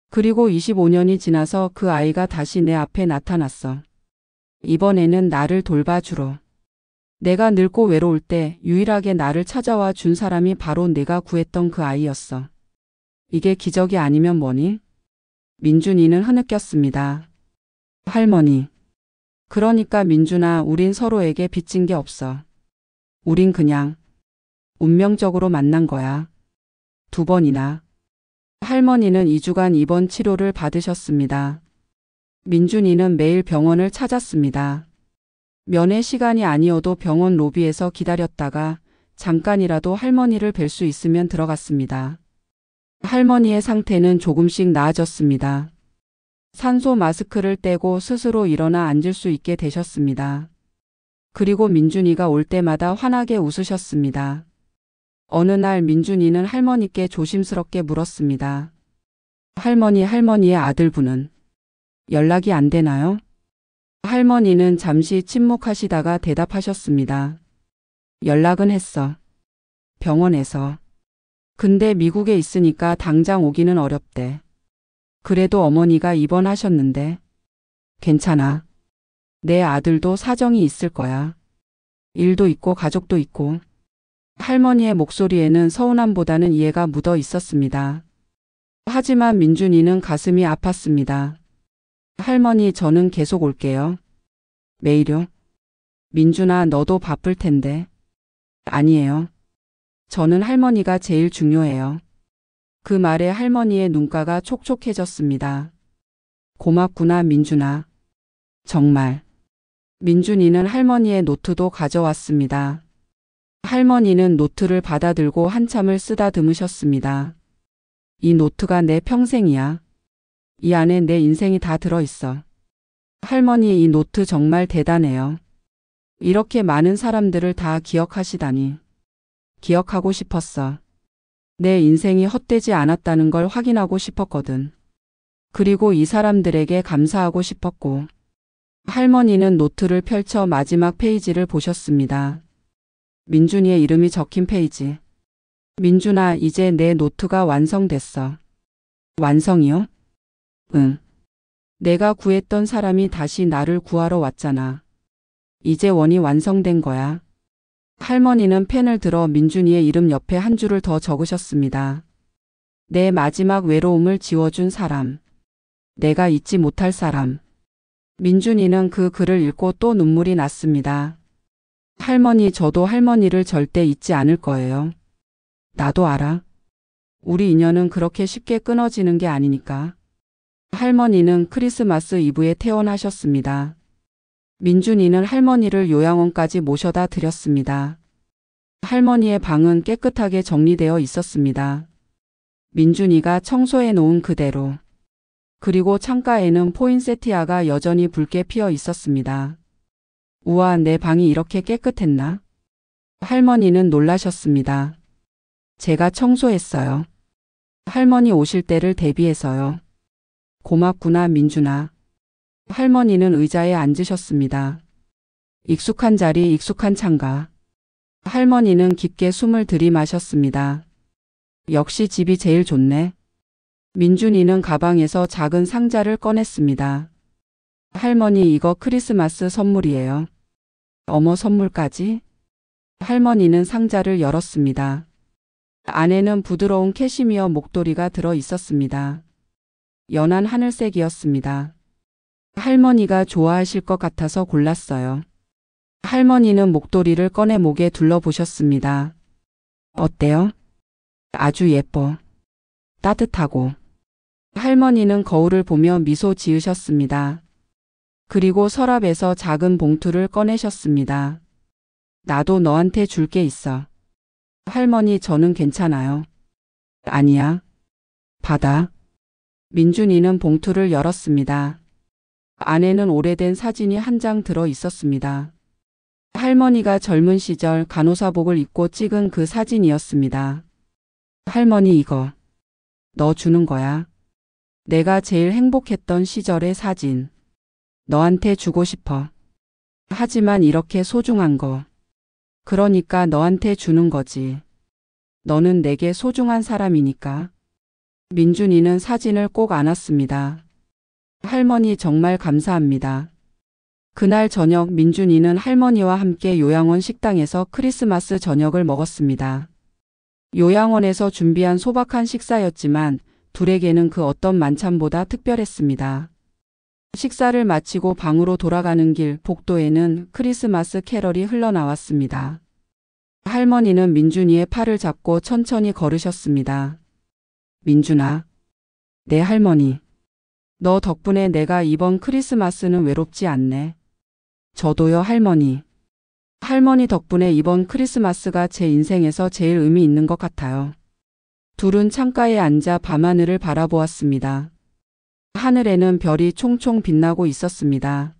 그리고 25년이 지나서 그 아이가 다시 내 앞에 나타났어. 이번에는 나를 돌봐주러. 내가 늙고 외로울 때 유일하게 나를 찾아와 준 사람이 바로 내가 구했던 그 아이였어. 이게 기적이 아니면 뭐니? 민준이는 흐느꼈습니다. 할머니. 그러니까 민준아, 우린 서로에게 빚진 게 없어. 우린 그냥 운명적으로 만난 거야. 2번이나. 할머니는 2주간 입원 치료를 받으셨습니다. 민준이는 매일 병원을 찾았습니다. 면회 시간이 아니어도 병원 로비에서 기다렸다가 잠깐이라도 할머니를 뵐 수 있으면 들어갔습니다. 할머니의 상태는 조금씩 나아졌습니다. 산소 마스크를 떼고 스스로 일어나 앉을 수 있게 되셨습니다. 그리고 민준이가 올 때마다 환하게 웃으셨습니다. 어느 날 민준이는 할머니께 조심스럽게 물었습니다. 할머니의 아들분은 연락이 안 되나요? 할머니는 잠시 침묵하시다가 대답하셨습니다. 연락은 했어. 병원에서. 근데 미국에 있으니까 당장 오기는 어렵대. 그래도 어머니가 입원하셨는데. 괜찮아. 내 아들도 사정이 있을 거야. 일도 있고 가족도 있고. 할머니의 목소리에는 서운함보다는 이해가 묻어 있었습니다. 하지만 민준이는 가슴이 아팠습니다. 할머니, 저는 계속 올게요. 매일요? 민준아, 너도 바쁠 텐데. 아니에요. 저는 할머니가 제일 중요해요. 그 말에 할머니의 눈가가 촉촉해졌습니다. 고맙구나, 민준아. 정말. 민준이는 할머니의 노트도 가져왔습니다. 할머니는 노트를 받아들고 한참을 쓰다듬으셨습니다. 이 노트가 내 평생이야. 이 안에 내 인생이 다 들어있어. 할머니, 이 노트 정말 대단해요. 이렇게 많은 사람들을 다 기억하시다니. 기억하고 싶었어. 내 인생이 헛되지 않았다는 걸 확인하고 싶었거든. 그리고 이 사람들에게 감사하고 싶었고. 할머니는 노트를 펼쳐 마지막 페이지를 보셨습니다. 민준이의 이름이 적힌 페이지. 민준아, 이제 내 노트가 완성됐어. 완성이요? 응. 내가 구했던 사람이 다시 나를 구하러 왔잖아. 이제 원이 완성된 거야. 할머니는 펜을 들어 민준이의 이름 옆에 한 줄을 더 적으셨습니다. 내 마지막 외로움을 지워준 사람. 내가 잊지 못할 사람. 민준이는 그 글을 읽고 또 눈물이 났습니다. 할머니, 저도 할머니를 절대 잊지 않을 거예요. 나도 알아. 우리 인연은 그렇게 쉽게 끊어지는 게 아니니까. 할머니는 크리스마스 이브에 퇴원하셨습니다. 민준이는 할머니를 요양원까지 모셔다 드렸습니다. 할머니의 방은 깨끗하게 정리되어 있었습니다. 민준이가 청소해 놓은 그대로. 그리고 창가에는 포인세티아가 여전히 붉게 피어 있었습니다. 우와, 내 방이 이렇게 깨끗했나? 할머니는 놀라셨습니다. 제가 청소했어요. 할머니 오실 때를 대비해서요. 고맙구나, 민준아. 할머니는 의자에 앉으셨습니다. 익숙한 자리, 익숙한 창가. 할머니는 깊게 숨을 들이마셨습니다. 역시 집이 제일 좋네. 민준이는 가방에서 작은 상자를 꺼냈습니다. 할머니, 이거 크리스마스 선물이에요. 어머, 선물까지? 할머니는 상자를 열었습니다. 안에는 부드러운 캐시미어 목도리가 들어 있었습니다. 연한 하늘색이었습니다. 할머니가 좋아하실 것 같아서 골랐어요. 할머니는 목도리를 꺼내 목에 둘러보셨습니다. 어때요? 아주 예뻐. 따뜻하고. 할머니는 거울을 보며 미소 지으셨습니다. 그리고 서랍에서 작은 봉투를 꺼내셨습니다. 나도 너한테 줄 게 있어. 할머니, 저는 괜찮아요. 아니야. 받아. 민준이는 봉투를 열었습니다. 안에는 오래된 사진이 한 장 들어 있었습니다. 할머니가 젊은 시절 간호사복을 입고 찍은 그 사진이었습니다. 할머니, 이거 너 주는 거야. 내가 제일 행복했던 시절의 사진. 너한테 주고 싶어. 하지만 이렇게 소중한 거. 그러니까 너한테 주는 거지. 너는 내게 소중한 사람이니까. 민준이는 사진을 꼭 안았습니다. 할머니, 정말 감사합니다. 그날 저녁 민준이는 할머니와 함께 요양원 식당에서 크리스마스 저녁을 먹었습니다. 요양원에서 준비한 소박한 식사였지만 둘에게는 그 어떤 만찬보다 특별했습니다. 식사를 마치고 방으로 돌아가는 길 복도에는 크리스마스 캐럴이 흘러나왔습니다. 할머니는 민준이의 팔을 잡고 천천히 걸으셨습니다. 민준아, 내 할머니. 너 덕분에 내가 이번 크리스마스는 외롭지 않네. 저도요, 할머니. 할머니 덕분에 이번 크리스마스가 제 인생에서 제일 의미 있는 것 같아요. 둘은 창가에 앉아 밤하늘을 바라보았습니다. 하늘에는 별이 총총 빛나고 있었습니다.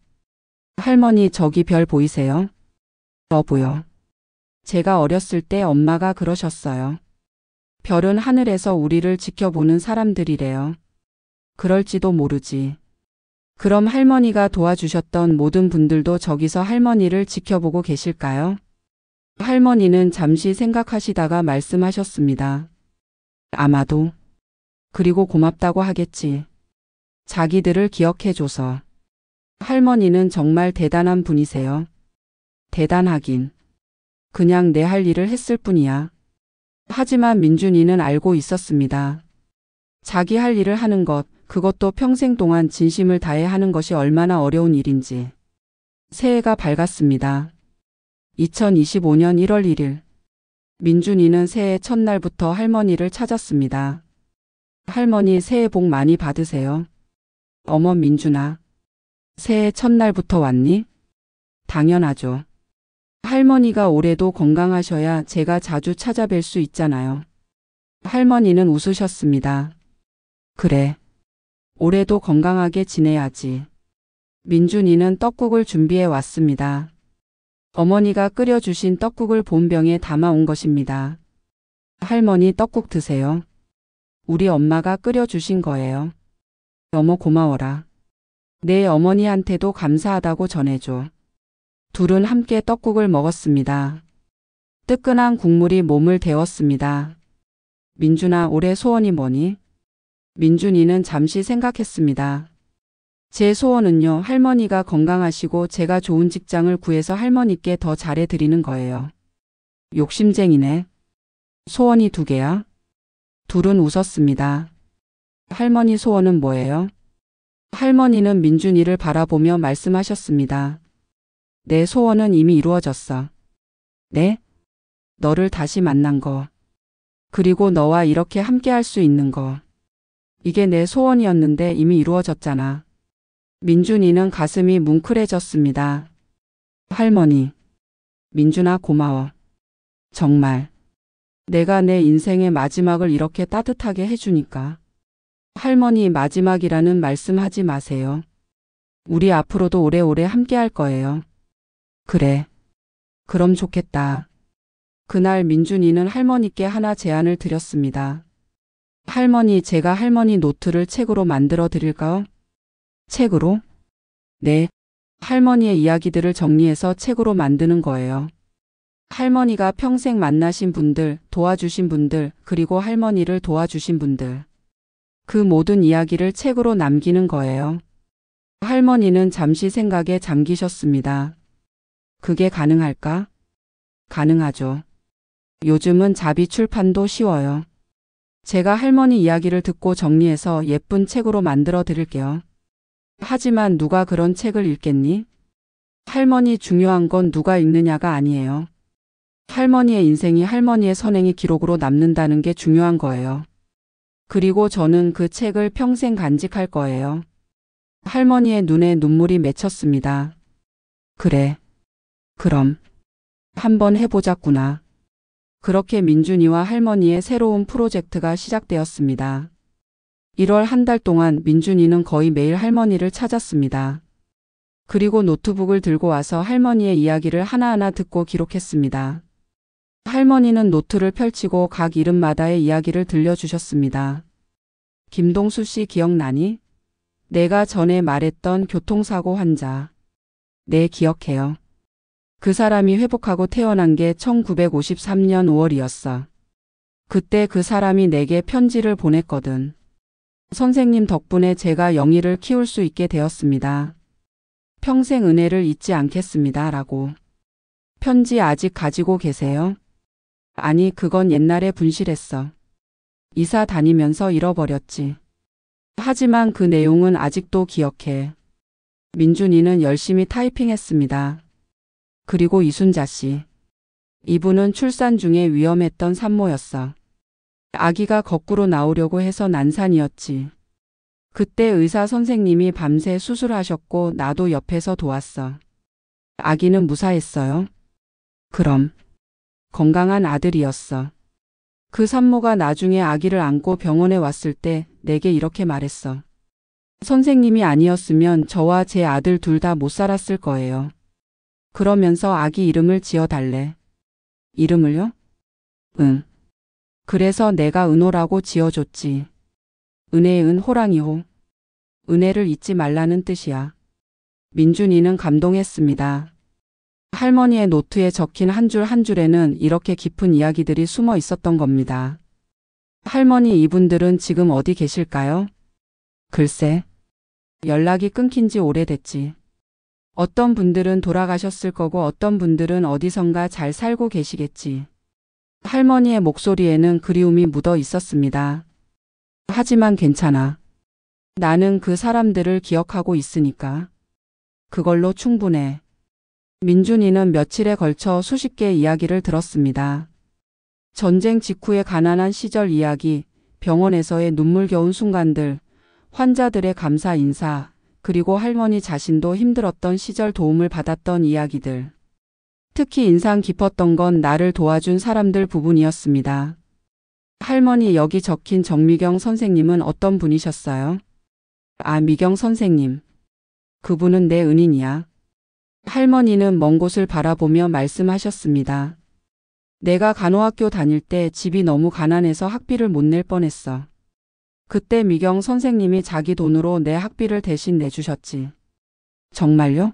할머니, 저기 별 보이세요? 여보요. 제가 어렸을 때 엄마가 그러셨어요. 별은 하늘에서 우리를 지켜보는 사람들이래요. 그럴지도 모르지. 그럼 할머니가 도와주셨던 모든 분들도 저기서 할머니를 지켜보고 계실까요? 할머니는 잠시 생각하시다가 말씀하셨습니다. 아마도. 그리고 고맙다고 하겠지. 자기들을 기억해줘서. 할머니는 정말 대단한 분이세요. 대단하긴. 그냥 내 할 일을 했을 뿐이야. 하지만 민준이는 알고 있었습니다. 자기 할 일을 하는 것, 그것도 평생 동안 진심을 다해 하는 것이 얼마나 어려운 일인지. 새해가 밝았습니다. 2025년 1월 1일. 민준이는 새해 첫날부터 할머니를 찾았습니다. 할머니, 새해 복 많이 받으세요. 어머, 민준아. 새해 첫날부터 왔니? 당연하죠. 할머니가 올해도 건강하셔야 제가 자주 찾아뵐 수 있잖아요. 할머니는 웃으셨습니다. 그래. 올해도 건강하게 지내야지. 민준이는 떡국을 준비해 왔습니다. 어머니가 끓여주신 떡국을 본병에 담아온 것입니다. 할머니, 떡국 드세요. 우리 엄마가 끓여주신 거예요. 어머, 고마워라. 내 어머니한테도 감사하다고 전해줘. 둘은 함께 떡국을 먹었습니다. 뜨끈한 국물이 몸을 데웠습니다. 민준아, 올해 소원이 뭐니? 민준이는 잠시 생각했습니다. 제 소원은요, 할머니가 건강하시고 제가 좋은 직장을 구해서 할머니께 더 잘해드리는 거예요. 욕심쟁이네. 소원이 2개야? 둘은 웃었습니다. 할머니, 소원은 뭐예요? 할머니는 민준이를 바라보며 말씀하셨습니다. 내 소원은 이미 이루어졌어. 네? 너를 다시 만난 거. 그리고 너와 이렇게 함께 할 수 있는 거. 이게 내 소원이었는데 이미 이루어졌잖아. 민준이는 가슴이 뭉클해졌습니다. 할머니. 민준아, 고마워. 정말. 내가 내 인생의 마지막을 이렇게 따뜻하게 해주니까. 할머니, 마지막이라는 말씀하지 마세요. 우리 앞으로도 오래오래 함께 할 거예요. 그래. 그럼 좋겠다. 그날 민준이는 할머니께 하나 제안을 드렸습니다. 할머니, 제가 할머니 노트를 책으로 만들어 드릴까요? 책으로? 네. 할머니의 이야기들을 정리해서 책으로 만드는 거예요. 할머니가 평생 만나신 분들, 도와주신 분들, 그리고 할머니를 도와주신 분들. 그 모든 이야기를 책으로 남기는 거예요. 할머니는 잠시 생각에 잠기셨습니다. 그게 가능할까? 가능하죠. 요즘은 자비 출판도 쉬워요. 제가 할머니 이야기를 듣고 정리해서 예쁜 책으로 만들어 드릴게요. 하지만 누가 그런 책을 읽겠니? 할머니, 중요한 건 누가 읽느냐가 아니에요. 할머니의 인생이 할머니의 선행이 기록으로 남는다는 게 중요한 거예요. 그리고 저는 그 책을 평생 간직할 거예요. 할머니의 눈에 눈물이 맺혔습니다. 그래. 그럼. 한번 해보자꾸나. 그렇게 민준이와 할머니의 새로운 프로젝트가 시작되었습니다. 1월 한 달 동안 민준이는 거의 매일 할머니를 찾았습니다. 그리고 노트북을 들고 와서 할머니의 이야기를 하나하나 듣고 기록했습니다. 할머니는 노트를 펼치고 각 이름마다의 이야기를 들려주셨습니다. 김동수 씨 기억나니? 내가 전에 말했던 교통사고 환자. 네, 기억해요. 그 사람이 회복하고 태어난 게 1953년 5월이었어. 그때 그 사람이 내게 편지를 보냈거든. 선생님 덕분에 제가 영희를 키울 수 있게 되었습니다. 평생 은혜를 잊지 않겠습니다. 라고. 편지 아직 가지고 계세요? 아니, 그건 옛날에 분실했어. 이사 다니면서 잃어버렸지. 하지만 그 내용은 아직도 기억해. 민준이는 열심히 타이핑했습니다. 그리고 이순자 씨. 이분은 출산 중에 위험했던 산모였어. 아기가 거꾸로 나오려고 해서 난산이었지. 그때 의사 선생님이 밤새 수술하셨고 나도 옆에서 도왔어. 아기는 무사했어요? 그럼. 건강한 아들이었어. 그 산모가 나중에 아기를 안고 병원에 왔을 때 내게 이렇게 말했어. 선생님이 아니었으면 저와 제 아들 둘 다 못 살았을 거예요. 그러면서 아기 이름을 지어달래. 이름을요? 응. 그래서 내가 은호라고 지어줬지. 은혜의 은 호랑이호. 은혜를 잊지 말라는 뜻이야. 민준이는 감동했습니다. 할머니의 노트에 적힌 한 줄 한 줄에는 이렇게 깊은 이야기들이 숨어 있었던 겁니다. 할머니, 이분들은 지금 어디 계실까요? 글쎄. 연락이 끊긴 지 오래됐지. 어떤 분들은 돌아가셨을 거고 어떤 분들은 어디선가 잘 살고 계시겠지. 할머니의 목소리에는 그리움이 묻어 있었습니다. 하지만 괜찮아. 나는 그 사람들을 기억하고 있으니까. 그걸로 충분해. 민준이는 며칠에 걸쳐 수십 개의 이야기를 들었습니다. 전쟁 직후의 가난한 시절 이야기, 병원에서의 눈물겨운 순간들, 환자들의 감사 인사, 그리고 할머니 자신도 힘들었던 시절 도움을 받았던 이야기들. 특히 인상 깊었던 건 나를 도와준 사람들 부분이었습니다. 할머니, 여기 적힌 정미경 선생님은 어떤 분이셨어요? 아, 미경 선생님. 그분은 내 은인이야. 할머니는 먼 곳을 바라보며 말씀하셨습니다. 내가 간호학교 다닐 때 집이 너무 가난해서 학비를 못 낼 뻔했어. 그때 미경 선생님이 자기 돈으로 내 학비를 대신 내주셨지. 정말요?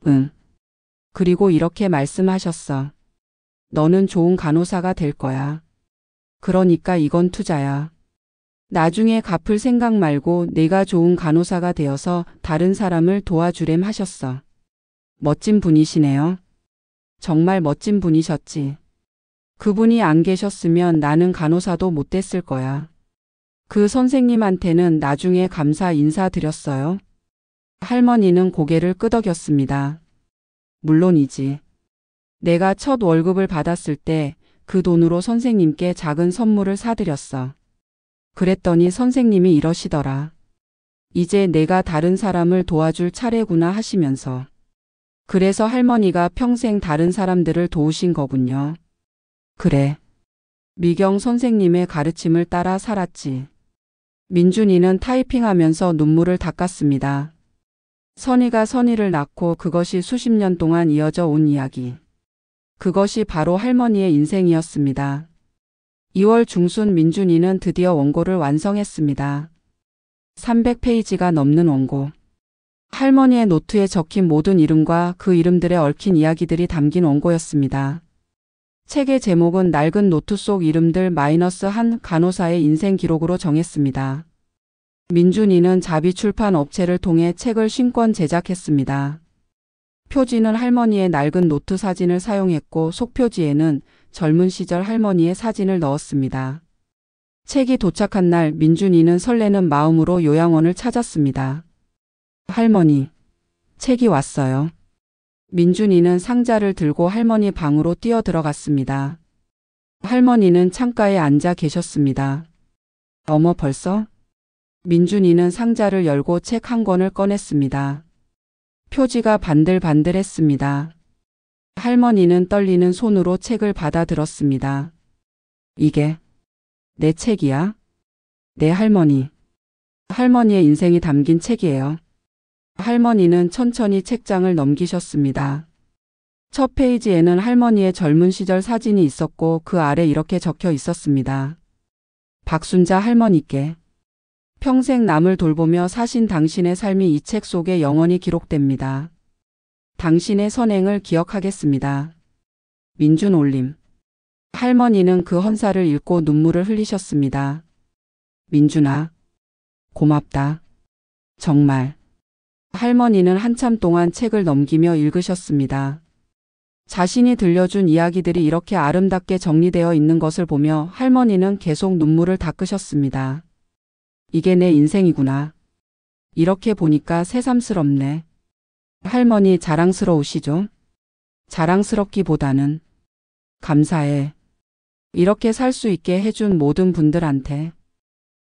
응. 그리고 이렇게 말씀하셨어. 너는 좋은 간호사가 될 거야. 그러니까 이건 투자야. 나중에 갚을 생각 말고 내가 좋은 간호사가 되어서 다른 사람을 도와주렴 하셨어. 멋진 분이시네요. 정말 멋진 분이셨지. 그분이 안 계셨으면 나는 간호사도 못 됐을 거야. 그 선생님한테는 나중에 감사 인사드렸어요. 할머니는 고개를 끄덕였습니다. 물론이지. 내가 첫 월급을 받았을 때 그 돈으로 선생님께 작은 선물을 사드렸어. 그랬더니 선생님이 이러시더라. 이제 내가 다른 사람을 도와줄 차례구나 하시면서. 그래서 할머니가 평생 다른 사람들을 도우신 거군요. 그래. 미경 선생님의 가르침을 따라 살았지. 민준이는 타이핑하면서 눈물을 닦았습니다. 선희가 선희를 낳고 그것이 수십 년 동안 이어져 온 이야기. 그것이 바로 할머니의 인생이었습니다. 2월 중순 민준이는 드디어 원고를 완성했습니다. 300페이지가 넘는 원고. 할머니의 노트에 적힌 모든 이름과 그 이름들에 얽힌 이야기들이 담긴 원고였습니다. 책의 제목은 낡은 노트 속 이름들 -1 간호사의 인생 기록으로 정했습니다. 민준이는 자비 출판 업체를 통해 책을 신권 제작했습니다. 표지는 할머니의 낡은 노트 사진을 사용했고 속표지에는 젊은 시절 할머니의 사진을 넣었습니다. 책이 도착한 날 민준이는 설레는 마음으로 요양원을 찾았습니다. 할머니, 책이 왔어요. 민준이는 상자를 들고 할머니 방으로 뛰어 들어갔습니다. 할머니는 창가에 앉아 계셨습니다. 어머, 벌써? 민준이는 상자를 열고 책 한 권을 꺼냈습니다. 표지가 반들반들했습니다. 할머니는 떨리는 손으로 책을 받아들었습니다. 이게 내 책이야? 네, 할머니. 할머니의 인생이 담긴 책이에요. 할머니는 천천히 책장을 넘기셨습니다. 첫 페이지에는 할머니의 젊은 시절 사진이 있었고 그 아래 이렇게 적혀 있었습니다. 박순자 할머니께 평생 남을 돌보며 사신 당신의 삶이 이 책 속에 영원히 기록됩니다. 당신의 선행을 기억하겠습니다. 민준 올림. 할머니는 그 헌사를 읽고 눈물을 흘리셨습니다. 민준아, 고맙다. 정말. 할머니는 한참 동안 책을 넘기며 읽으셨습니다. 자신이 들려준 이야기들이 이렇게 아름답게 정리되어 있는 것을 보며 할머니는 계속 눈물을 닦으셨습니다. 이게 내 인생이구나. 이렇게 보니까 새삼스럽네. 할머니 자랑스러우시죠? 자랑스럽기보다는 감사해. 이렇게 살 수 있게 해준 모든 분들한테.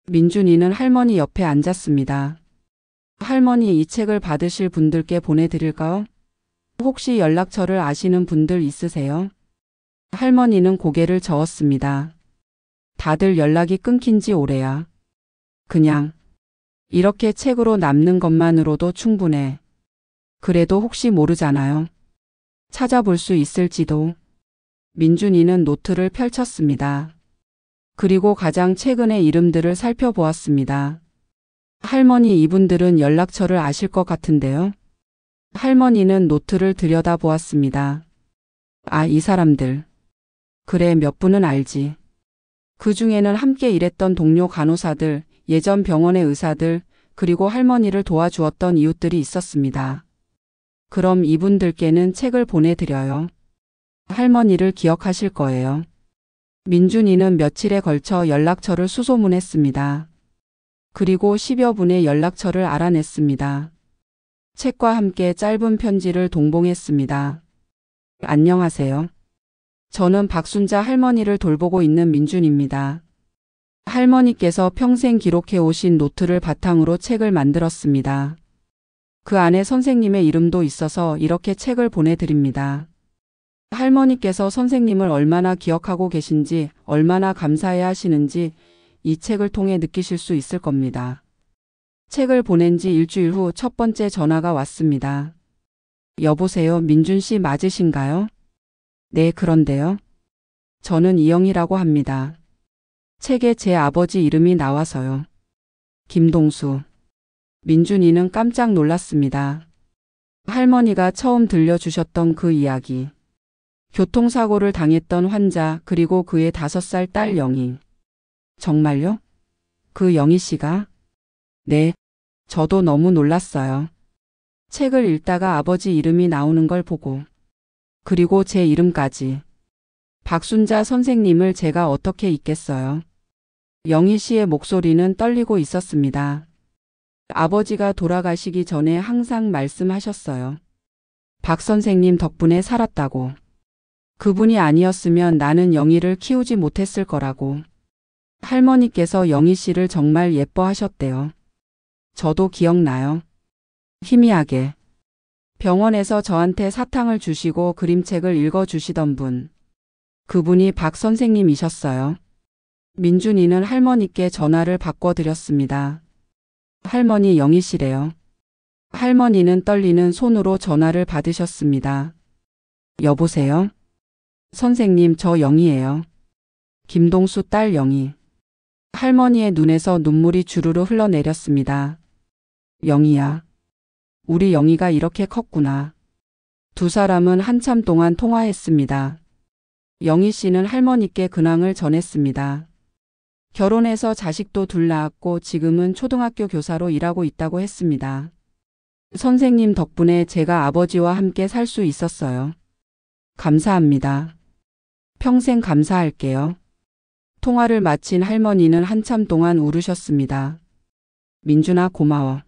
민준이는 할머니 옆에 앉았습니다. 할머니, 이 책을 받으실 분들께 보내드릴까요? 혹시 연락처를 아시는 분들 있으세요? 할머니는 고개를 저었습니다. 다들 연락이 끊긴 지 오래야. 그냥 이렇게 책으로 남는 것만으로도 충분해. 그래도 혹시 모르잖아요. 찾아볼 수 있을지도. 민준이는 노트를 펼쳤습니다. 그리고 가장 최근의 이름들을 살펴보았습니다. 할머니, 이분들은 연락처를 아실 것 같은데요. 할머니는 노트를 들여다보았습니다. 아, 이 사람들. 그래, 몇 분은 알지. 그 중에는 함께 일했던 동료 간호사들, 예전 병원의 의사들, 그리고 할머니를 도와주었던 이웃들이 있었습니다. 그럼 이분들께는 책을 보내드려요. 할머니를 기억하실 거예요. 민준이는 며칠에 걸쳐 연락처를 수소문했습니다. 그리고 10여 분의 연락처를 알아냈습니다. 책과 함께 짧은 편지를 동봉했습니다. 안녕하세요. 저는 박순자 할머니를 돌보고 있는 민준입니다. 할머니께서 평생 기록해 오신 노트를 바탕으로 책을 만들었습니다. 그 안에 선생님의 이름도 있어서 이렇게 책을 보내드립니다. 할머니께서 선생님을 얼마나 기억하고 계신지, 얼마나 감사해 하시는지 이 책을 통해 느끼실 수 있을 겁니다. 책을 보낸 지 일주일 후 첫 번째 전화가 왔습니다. 여보세요, 민준 씨 맞으신가요? 네, 그런데요. 저는 이영이라고 합니다. 책에 제 아버지 이름이 나와서요. 김동수. 민준이는 깜짝 놀랐습니다. 할머니가 처음 들려주셨던 그 이야기. 교통사고를 당했던 환자, 그리고 그의 5살 딸 영희. 정말요? 그 영희 씨가? 네, 저도 너무 놀랐어요. 책을 읽다가 아버지 이름이 나오는 걸 보고. 그리고 제 이름까지. 박순자 선생님을 제가 어떻게 잊겠어요. 영희 씨의 목소리는 떨리고 있었습니다. 아버지가 돌아가시기 전에 항상 말씀하셨어요. 박 선생님 덕분에 살았다고. 그분이 아니었으면 나는 영희를 키우지 못했을 거라고. 할머니께서 영희 씨를 정말 예뻐하셨대요. 저도 기억나요. 희미하게. 병원에서 저한테 사탕을 주시고 그림책을 읽어주시던 분. 그분이 박 선생님이셨어요. 민준이는 할머니께 전화를 바꿔드렸습니다. 할머니, 영희 씨래요. 할머니는 떨리는 손으로 전화를 받으셨습니다. 여보세요? 선생님, 저 영희예요. 김동수 딸 영희. 할머니의 눈에서 눈물이 주르르 흘러내렸습니다. 영희야. 우리 영희가 이렇게 컸구나. 두 사람은 한참 동안 통화했습니다. 영희 씨는 할머니께 근황을 전했습니다. 결혼해서 자식도 둘 낳았고 지금은 초등학교 교사로 일하고 있다고 했습니다. 선생님 덕분에 제가 아버지와 함께 살 수 있었어요. 감사합니다. 평생 감사할게요. 통화를 마친 할머니는 한참 동안 울으셨습니다. 민준아, 고마워.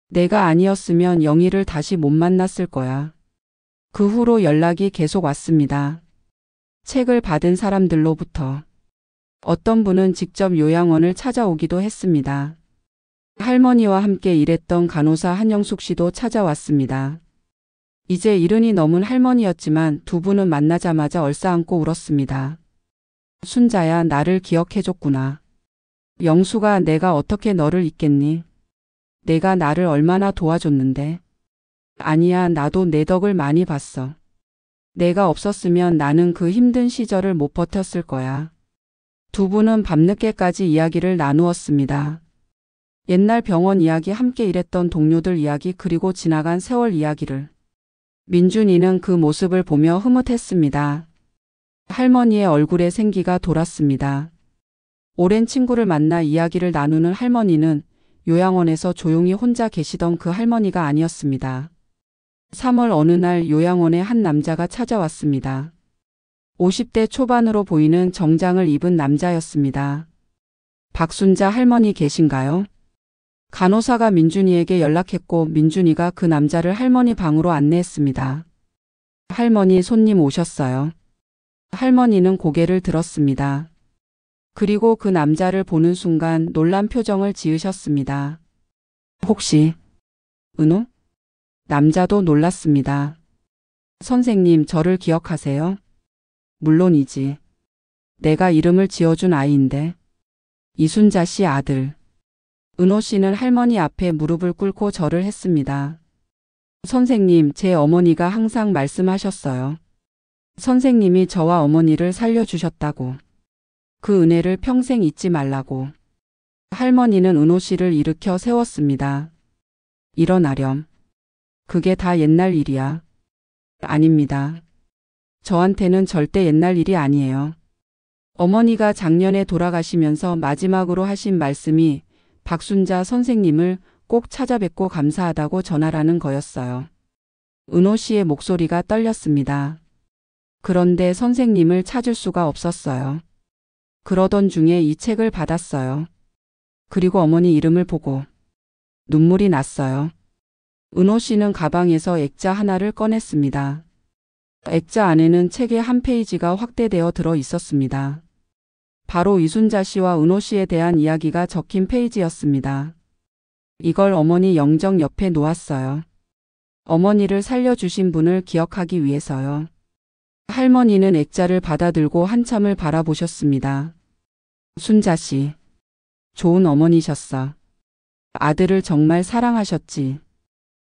내가 아니었으면 영희를 다시 못 만났을 거야. 그 후로 연락이 계속 왔습니다. 책을 받은 사람들로부터. 어떤 분은 직접 요양원을 찾아오기도 했습니다. 할머니와 함께 일했던 간호사 한영숙 씨도 찾아왔습니다. 이제 70이 넘은 할머니였지만 두 분은 만나자마자 얼싸안고 울었습니다. 순자야, 나를 기억해줬구나. 영수가 내가 어떻게 너를 잊겠니? 내가 나를 얼마나 도와줬는데. 아니야, 나도 내 덕을 많이 봤어. 내가 없었으면 나는 그 힘든 시절을 못 버텼을 거야. 두 분은 밤늦게까지 이야기를 나누었습니다. 옛날 병원 이야기, 함께 일했던 동료들 이야기, 그리고 지나간 세월 이야기를. 민준이는 그 모습을 보며 흐뭇했습니다. 할머니의 얼굴에 생기가 돌았습니다. 오랜 친구를 만나 이야기를 나누는 할머니는 요양원에서 조용히 혼자 계시던 그 할머니가 아니었습니다. 3월 어느 날 요양원에 한 남자가 찾아왔습니다. 50대 초반으로 보이는 정장을 입은 남자였습니다. 박순자 할머니 계신가요? 간호사가 민준이에게 연락했고 민준이가 그 남자를 할머니 방으로 안내했습니다. 할머니, 손님 오셨어요. 할머니는 고개를 들었습니다. 그리고 그 남자를 보는 순간 놀란 표정을 지으셨습니다. 혹시 은호? 남자도 놀랐습니다. 선생님, 저를 기억하세요? 물론이지. 내가 이름을 지어준 아이인데. 이순자 씨 아들. 은호 씨는 할머니 앞에 무릎을 꿇고 절을 했습니다. 선생님, 제 어머니가 항상 말씀하셨어요. 선생님이 저와 어머니를 살려주셨다고. 그 은혜를 평생 잊지 말라고. 할머니는 은호 씨를 일으켜 세웠습니다. 일어나렴. 그게 다 옛날 일이야. 아닙니다. 저한테는 절대 옛날 일이 아니에요. 어머니가 작년에 돌아가시면서 마지막으로 하신 말씀이 박순자 선생님을 꼭 찾아뵙고 감사하다고 전하라는 거였어요. 은호 씨의 목소리가 떨렸습니다. 그런데 선생님을 찾을 수가 없었어요. 그러던 중에 이 책을 받았어요. 그리고 어머니 이름을 보고 눈물이 났어요. 은호 씨는 가방에서 액자 하나를 꺼냈습니다. 액자 안에는 책의 한 페이지가 확대되어 들어 있었습니다. 바로 이순자 씨와 은호 씨에 대한 이야기가 적힌 페이지였습니다. 이걸 어머니 영정 옆에 놓았어요. 어머니를 살려주신 분을 기억하기 위해서요. 할머니는 액자를 받아들고 한참을 바라보셨습니다. 순자 씨, 좋은 어머니셨어. 아들을 정말 사랑하셨지.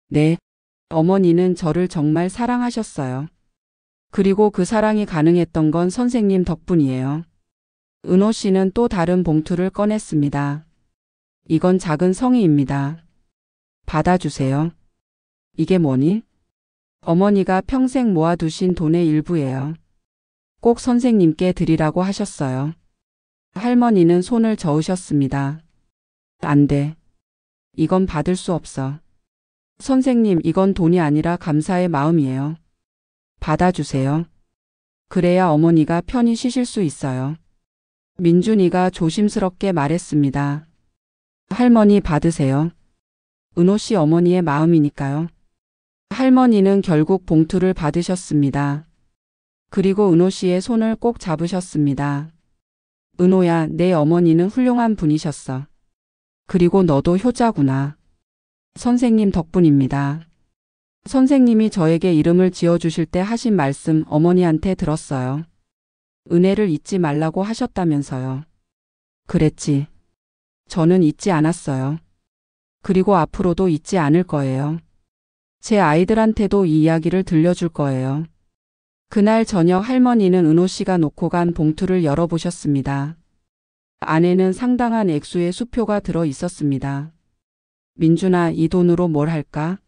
네, 어머니는 저를 정말 사랑하셨어요. 그리고 그 사랑이 가능했던 건 선생님 덕분이에요. 은호 씨는 또 다른 봉투를 꺼냈습니다. 이건 작은 성의입니다. 받아주세요. 이게 뭐니? 어머니가 평생 모아두신 돈의 일부예요. 꼭 선생님께 드리라고 하셨어요. 할머니는 손을 저으셨습니다. 안 돼. 이건 받을 수 없어. 선생님, 이건 돈이 아니라 감사의 마음이에요. 받아주세요. 그래야 어머니가 편히 쉬실 수 있어요. 민준이가 조심스럽게 말했습니다. 할머니 받으세요. 은호 씨 어머니의 마음이니까요. 할머니는 결국 봉투를 받으셨습니다. 그리고 은호 씨의 손을 꼭 잡으셨습니다. 은호야, 내 어머니는 훌륭한 분이셨어. 그리고 너도 효자구나. 선생님 덕분입니다. 선생님이 저에게 이름을 지어주실 때 하신 말씀 어머니한테 들었어요. 은혜를 잊지 말라고 하셨다면서요. 그랬지. 저는 잊지 않았어요. 그리고 앞으로도 잊지 않을 거예요. 제 아이들한테도 이 이야기를 들려줄 거예요. 그날 저녁 할머니는 은호 씨가 놓고 간 봉투를 열어보셨습니다. 안에는 상당한 액수의 수표가 들어 있었습니다. 민준아, 이 돈으로 뭘 할까?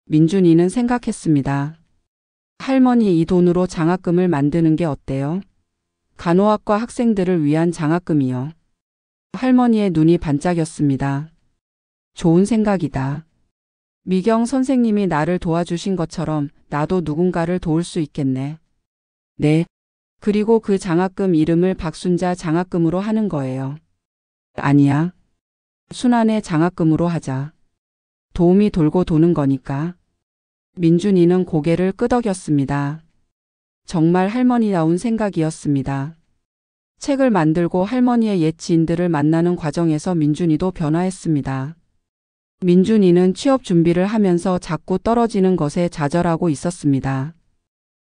민준이는 생각했습니다. 할머니, 이 돈으로 장학금을 만드는 게 어때요? 간호학과 학생들을 위한 장학금이요. 할머니의 눈이 반짝였습니다. 좋은 생각이다. 미경 선생님이 나를 도와주신 것처럼 나도 누군가를 도울 수 있겠네. 네. 그리고 그 장학금 이름을 박순자 장학금으로 하는 거예요. 아니야. 순환의 장학금으로 하자. 도움이 돌고 도는 거니까. 민준이는 고개를 끄덕였습니다. 정말 할머니다운 생각이었습니다. 책을 만들고 할머니의 옛 지인들을 만나는 과정에서 민준이도 변화했습니다. 민준이는 취업 준비를 하면서 자꾸 떨어지는 것에 좌절하고 있었습니다.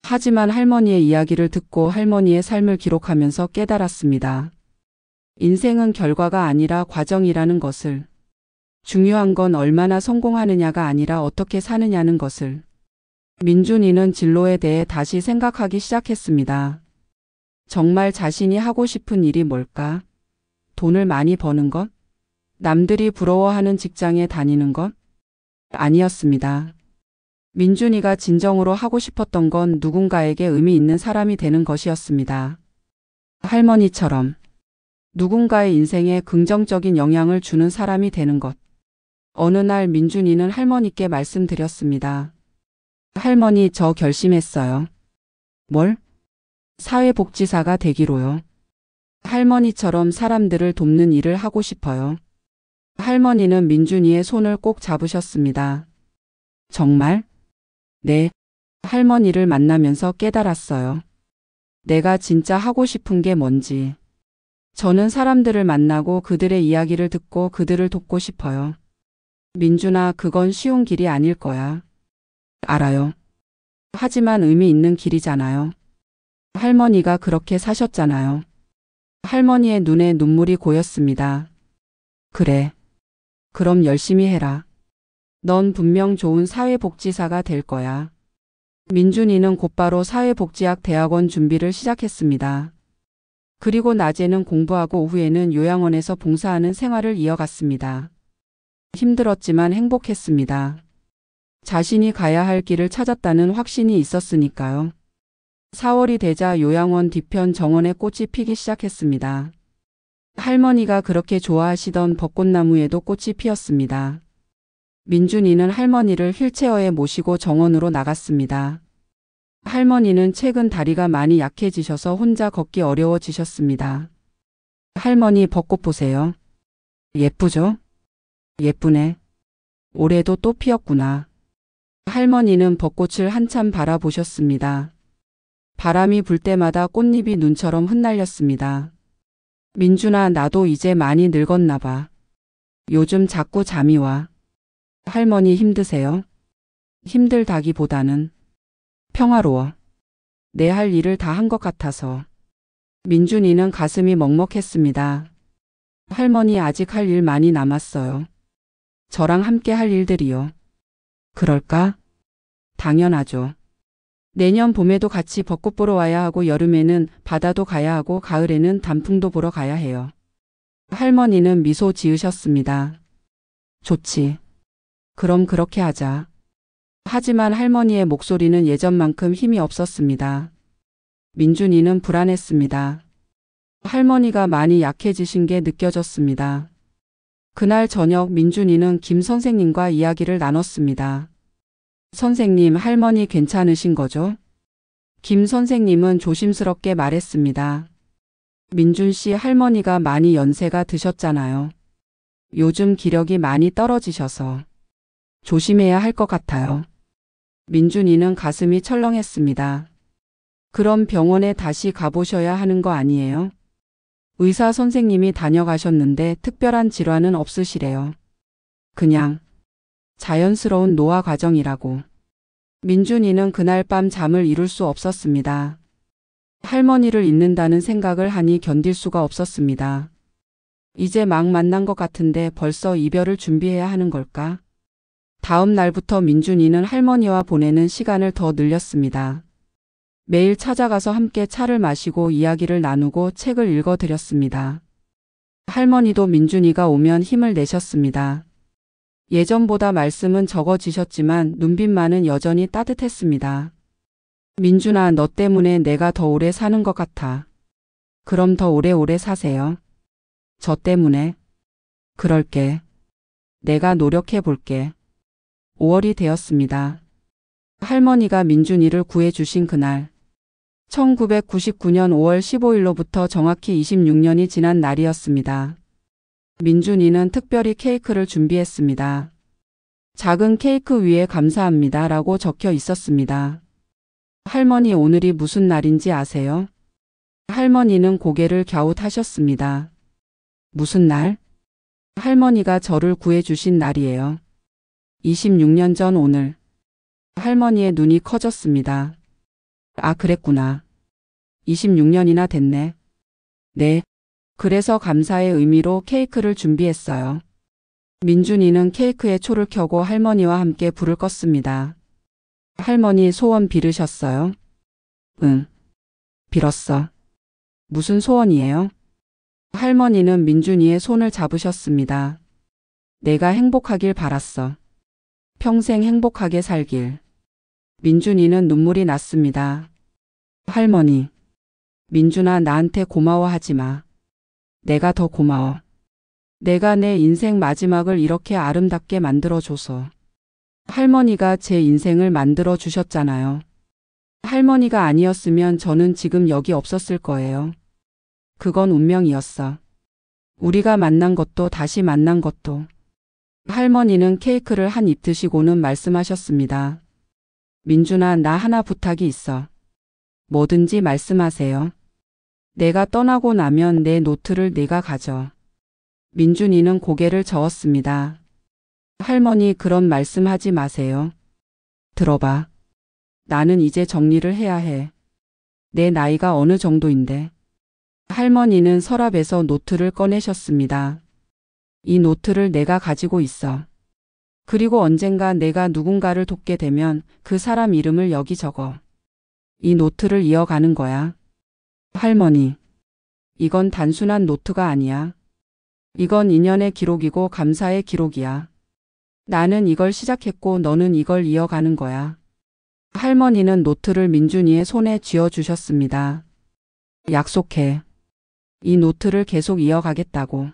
하지만 할머니의 이야기를 듣고 할머니의 삶을 기록하면서 깨달았습니다. 인생은 결과가 아니라 과정이라는 것을. 중요한 건 얼마나 성공하느냐가 아니라 어떻게 사느냐는 것을. 민준이는 진로에 대해 다시 생각하기 시작했습니다. 정말 자신이 하고 싶은 일이 뭘까? 돈을 많이 버는 것? 남들이 부러워하는 직장에 다니는 것? 아니었습니다. 민준이가 진정으로 하고 싶었던 건 누군가에게 의미 있는 사람이 되는 것이었습니다. 할머니처럼 누군가의 인생에 긍정적인 영향을 주는 사람이 되는 것. 어느 날 민준이는 할머니께 말씀드렸습니다. 할머니, 저 결심했어요. 뭘? 사회복지사가 되기로요. 할머니처럼 사람들을 돕는 일을 하고 싶어요. 할머니는 민준이의 손을 꼭 잡으셨습니다. 정말? 네. 할머니를 만나면서 깨달았어요. 내가 진짜 하고 싶은 게 뭔지. 저는 사람들을 만나고 그들의 이야기를 듣고 그들을 돕고 싶어요. 민준아, 그건 쉬운 길이 아닐 거야. 알아요. 하지만 의미 있는 길이잖아요. 할머니가 그렇게 사셨잖아요. 할머니의 눈에 눈물이 고였습니다. 그래. 그럼 열심히 해라. 넌 분명 좋은 사회복지사가 될 거야. 민준이는 곧바로 사회복지학 대학원 준비를 시작했습니다. 그리고 낮에는 공부하고 오후에는 요양원에서 봉사하는 생활을 이어갔습니다. 힘들었지만 행복했습니다. 자신이 가야 할 길을 찾았다는 확신이 있었으니까요. 4월이 되자 요양원 뒤편 정원에 꽃이 피기 시작했습니다. 할머니가 그렇게 좋아하시던 벚꽃나무에도 꽃이 피었습니다. 민준이는 할머니를 휠체어에 모시고 정원으로 나갔습니다. 할머니는 최근 다리가 많이 약해지셔서 혼자 걷기 어려워지셨습니다. 할머니, 벚꽃 보세요. 예쁘죠? 예쁘네. 올해도 또 피었구나. 할머니는 벚꽃을 한참 바라보셨습니다. 바람이 불 때마다 꽃잎이 눈처럼 흩날렸습니다. 민준아, 나도 이제 많이 늙었나 봐. 요즘 자꾸 잠이 와. 할머니 힘드세요? 힘들다기보다는 평화로워. 내 할 일을 다 한 것 같아서. 민준이는 가슴이 먹먹했습니다. 할머니, 아직 할 일 많이 남았어요. 저랑 함께 할 일들이요. 그럴까? 당연하죠. 내년 봄에도 같이 벚꽃 보러 와야 하고 여름에는 바다도 가야 하고 가을에는 단풍도 보러 가야 해요. 할머니는 미소 지으셨습니다. 좋지. 그럼 그렇게 하자. 하지만 할머니의 목소리는 예전만큼 힘이 없었습니다. 민준이는 불안했습니다. 할머니가 많이 약해지신 게 느껴졌습니다. 그날 저녁 민준이는 김 선생님과 이야기를 나눴습니다. 선생님, 할머니 괜찮으신 거죠? 김 선생님은 조심스럽게 말했습니다. 민준 씨, 할머니가 많이 연세가 드셨잖아요. 요즘 기력이 많이 떨어지셔서 조심해야 할 것 같아요. 민준이는 가슴이 철렁했습니다. 그럼 병원에 다시 가보셔야 하는 거 아니에요? 의사 선생님이 다녀가셨는데 특별한 질환은 없으시래요. 그냥 자연스러운 노화 과정이라고. 민준이는 그날 밤 잠을 이룰 수 없었습니다. 할머니를 잊는다는 생각을 하니 견딜 수가 없었습니다. 이제 막 만난 것 같은데 벌써 이별을 준비해야 하는 걸까? 다음 날부터 민준이는 할머니와 보내는 시간을 더 늘렸습니다. 매일 찾아가서 함께 차를 마시고 이야기를 나누고 책을 읽어드렸습니다. 할머니도 민준이가 오면 힘을 내셨습니다. 예전보다 말씀은 적어지셨지만 눈빛만은 여전히 따뜻했습니다. 민준아, 너 때문에 내가 더 오래 사는 것 같아. 그럼 더 오래오래 사세요. 저 때문에? 그럴게. 내가 노력해 볼게. 5월이 되었습니다. 할머니가 민준이를 구해주신 그날. 1999년 5월 15일로부터 정확히 26년이 지난 날이었습니다. 민준이는 특별히 케이크를 준비했습니다. 작은 케이크 위에 감사합니다 라고 적혀 있었습니다. 할머니, 오늘이 무슨 날인지 아세요? 할머니는 고개를 갸웃하셨습니다. 무슨 날? 할머니가 저를 구해주신 날이에요. 26년 전 오늘. 할머니의 눈이 커졌습니다. 아, 그랬구나. 26년이나 됐네. 네. 그래서 감사의 의미로 케이크를 준비했어요. 민준이는 케이크에 초를 켜고 할머니와 함께 불을 껐습니다. 할머니 소원 빌으셨어요? 응. 빌었어. 무슨 소원이에요? 할머니는 민준이의 손을 잡으셨습니다. 내가 행복하길 바랐어. 평생 행복하게 살길. 민준이는 눈물이 났습니다. 할머니. 민준아, 나한테 고마워하지 마. 내가 더 고마워. 내가 내 인생 마지막을 이렇게 아름답게 만들어줘서. 할머니가 제 인생을 만들어 주셨잖아요. 할머니가 아니었으면 저는 지금 여기 없었을 거예요. 그건 운명이었어. 우리가 만난 것도 다시 만난 것도. 할머니는 케이크를 한 입 드시고는 말씀하셨습니다. 민준아, 나 하나 부탁이 있어. 뭐든지 말씀하세요. 내가 떠나고 나면 내 노트를 네가 가져. 민준이는 고개를 저었습니다. 할머니, 그런 말씀하지 마세요. 들어봐. 나는 이제 정리를 해야 해. 내 나이가 어느 정도인데. 할머니는 서랍에서 노트를 꺼내셨습니다. 이 노트를 내가 가지고 있어. 그리고 언젠가 내가 누군가를 돕게 되면 그 사람 이름을 여기 적어. 이 노트를 이어가는 거야. 할머니, 이건 단순한 노트가 아니야. 이건 인연의 기록이고 감사의 기록이야. 나는 이걸 시작했고 너는 이걸 이어가는 거야. 할머니는 노트를 민준이의 손에 쥐어주셨습니다. 약속해. 이 노트를 계속 이어가겠다고.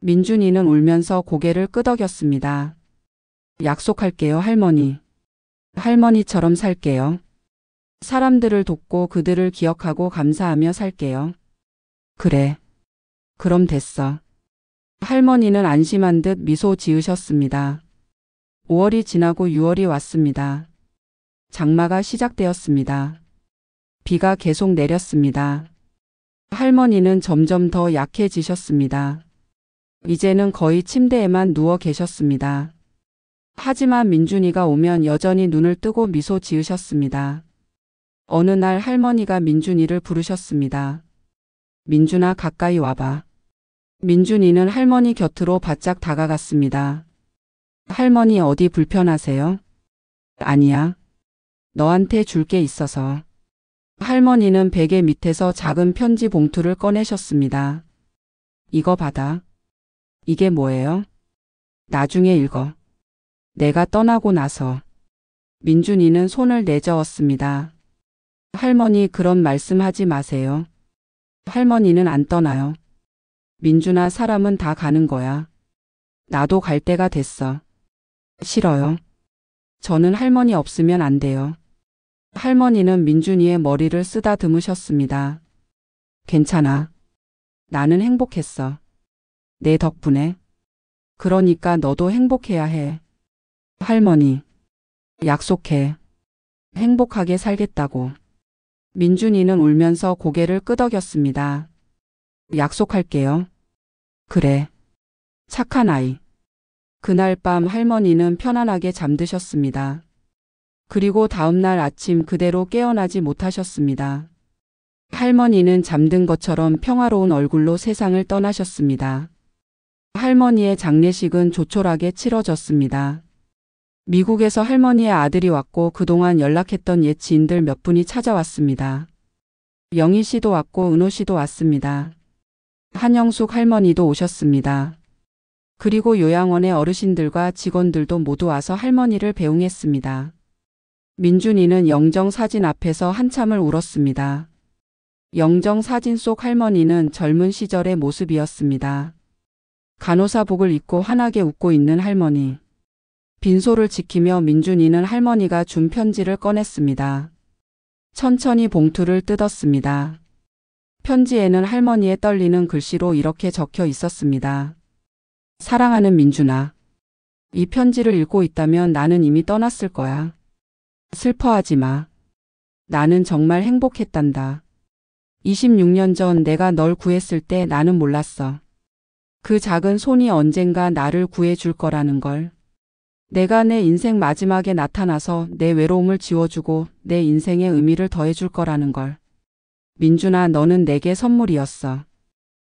민준이는 울면서 고개를 끄덕였습니다. 약속할게요, 할머니. 할머니처럼 살게요. 사람들을 돕고 그들을 기억하고 감사하며 살게요. 그래. 그럼 됐어. 할머니는 안심한 듯 미소 지으셨습니다. 5월이 지나고 6월이 왔습니다. 장마가 시작되었습니다. 비가 계속 내렸습니다. 할머니는 점점 더 약해지셨습니다. 이제는 거의 침대에만 누워 계셨습니다. 하지만 민준이가 오면 여전히 눈을 뜨고 미소 지으셨습니다. 어느 날 할머니가 민준이를 부르셨습니다. 민준아, 가까이 와봐. 민준이는 할머니 곁으로 바짝 다가갔습니다. 할머니, 어디 불편하세요? 아니야. 너한테 줄 게 있어서. 할머니는 베개 밑에서 작은 편지 봉투를 꺼내셨습니다. 이거 받아. 이게 뭐예요? 나중에 읽어. 내가 떠나고 나서. 민준이는 손을 내저었습니다. 할머니, 그런 말씀하지 마세요. 할머니는 안 떠나요. 민준아, 사람은 다 가는 거야. 나도 갈 때가 됐어. 싫어요. 저는 할머니 없으면 안 돼요. 할머니는 민준이의 머리를 쓰다듬으셨습니다. 괜찮아. 나는 행복했어. 내 덕분에. 그러니까 너도 행복해야 해. 할머니. 약속해. 행복하게 살겠다고. 민준이는 울면서 고개를 끄덕였습니다. 약속할게요. 그래. 착한 아이. 그날 밤 할머니는 편안하게 잠드셨습니다. 그리고 다음날 아침 그대로 깨어나지 못하셨습니다. 할머니는 잠든 것처럼 평화로운 얼굴로 세상을 떠나셨습니다. 할머니의 장례식은 조촐하게 치러졌습니다. 미국에서 할머니의 아들이 왔고 그동안 연락했던 옛 지인들 몇 분이 찾아왔습니다. 영희 씨도 왔고 은호 씨도 왔습니다. 한영숙 할머니도 오셨습니다. 그리고 요양원의 어르신들과 직원들도 모두 와서 할머니를 배웅했습니다. 민준이는 영정 사진 앞에서 한참을 울었습니다. 영정 사진 속 할머니는 젊은 시절의 모습이었습니다. 간호사복을 입고 환하게 웃고 있는 할머니. 빈소를 지키며 민준이는 할머니가 준 편지를 꺼냈습니다. 천천히 봉투를 뜯었습니다. 편지에는 할머니의 떨리는 글씨로 이렇게 적혀 있었습니다. 사랑하는 민준아. 이 편지를 읽고 있다면 나는 이미 떠났을 거야. 슬퍼하지 마. 나는 정말 행복했단다. 26년 전 내가 널 구했을 때 나는 몰랐어. 그 작은 손이 언젠가 나를 구해줄 거라는 걸. 내가 내 인생 마지막에 나타나서 내 외로움을 지워주고 내 인생의 의미를 더해줄 거라는 걸. 민준아, 너는 내게 선물이었어.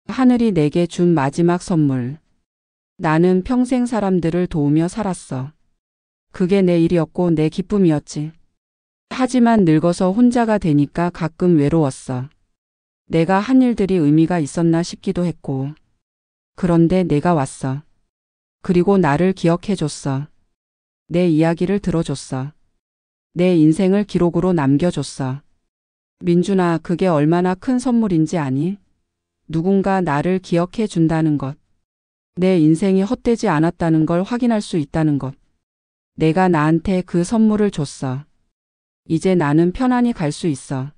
하늘이 내게 준 마지막 선물. 나는 평생 사람들을 도우며 살았어. 그게 내 일이었고 내 기쁨이었지. 하지만 늙어서 혼자가 되니까 가끔 외로웠어. 내가 한 일들이 의미가 있었나 싶기도 했고. 그런데 내가 왔어. 그리고 나를 기억해줬어. 내 이야기를 들어줬어. 내 인생을 기록으로 남겨줬어. 민준아, 그게 얼마나 큰 선물인지 아니? 누군가 나를 기억해 준다는 것. 내 인생이 헛되지 않았다는 걸 확인할 수 있다는 것. 내가 나한테 그 선물을 줬어. 이제 나는 편안히 갈 수 있어.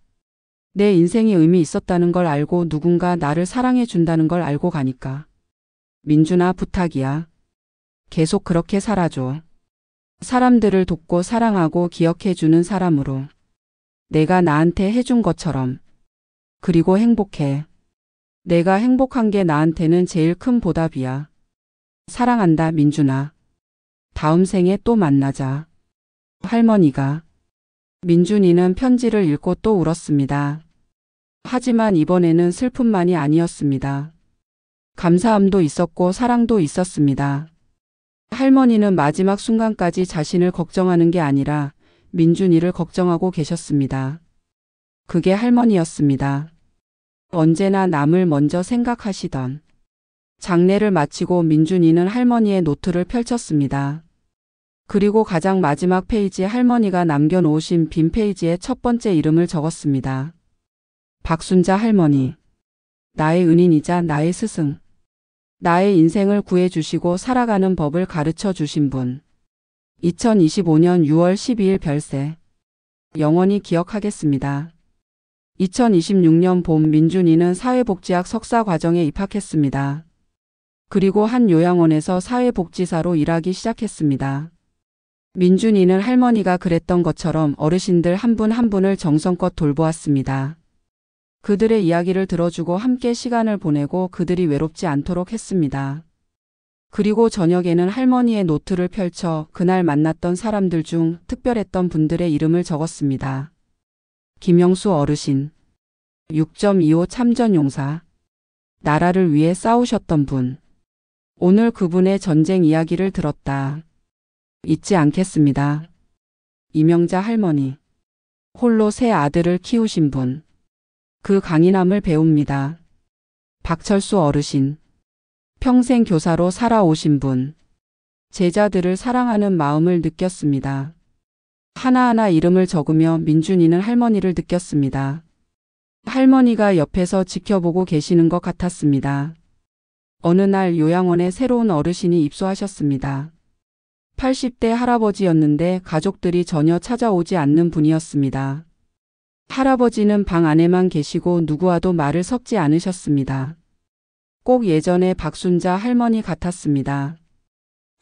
내 인생이 의미 있었다는 걸 알고 누군가 나를 사랑해 준다는 걸 알고 가니까. 민준아, 부탁이야. 계속 그렇게 살아줘. 사람들을 돕고 사랑하고 기억해 주는 사람으로. 내가 나한테 해준 것처럼. 그리고 행복해. 내가 행복한 게 나한테는 제일 큰 보답이야. 사랑한다, 민준아. 다음 생에 또 만나자. 할머니가. 민준이는 편지를 읽고 또 울었습니다. 하지만 이번에는 슬픔만이 아니었습니다. 감사함도 있었고 사랑도 있었습니다. 할머니는 마지막 순간까지 자신을 걱정하는 게 아니라 민준이를 걱정하고 계셨습니다. 그게 할머니였습니다. 언제나 남을 먼저 생각하시던. 장례를 마치고 민준이는 할머니의 노트를 펼쳤습니다. 그리고 가장 마지막 페이지에 할머니가 남겨놓으신 빈 페이지에 첫 번째 이름을 적었습니다. 박순자 할머니. 나의 은인이자 나의 스승. 나의 인생을 구해주시고 살아가는 법을 가르쳐 주신 분. 2025년 6월 12일 별세. 영원히 기억하겠습니다. 2026년 봄 민준이는 사회복지학 석사 과정에 입학했습니다. 그리고 한 요양원에서 사회복지사로 일하기 시작했습니다. 민준이는 할머니가 그랬던 것처럼 어르신들 한 분 한 분을 정성껏 돌보았습니다. 그들의 이야기를 들어주고 함께 시간을 보내고 그들이 외롭지 않도록 했습니다. 그리고 저녁에는 할머니의 노트를 펼쳐 그날 만났던 사람들 중 특별했던 분들의 이름을 적었습니다. 김영수 어르신. 6.25 참전용사. 나라를 위해 싸우셨던 분. 오늘 그분의 전쟁 이야기를 들었다. 잊지 않겠습니다. 이명자 할머니. 홀로 세 아들을 키우신 분. 그 강인함을 배웁니다. 박철수 어르신. 평생 교사로 살아오신 분. 제자들을 사랑하는 마음을 느꼈습니다. 하나하나 이름을 적으며 민준이는 할머니를 느꼈습니다. 할머니가 옆에서 지켜보고 계시는 것 같았습니다. 어느 날 요양원에 새로운 어르신이 입소하셨습니다. 80대 할아버지였는데 가족들이 전혀 찾아오지 않는 분이었습니다. 할아버지는 방 안에만 계시고 누구와도 말을 섞지 않으셨습니다. 꼭 예전의 박순자 할머니 같았습니다.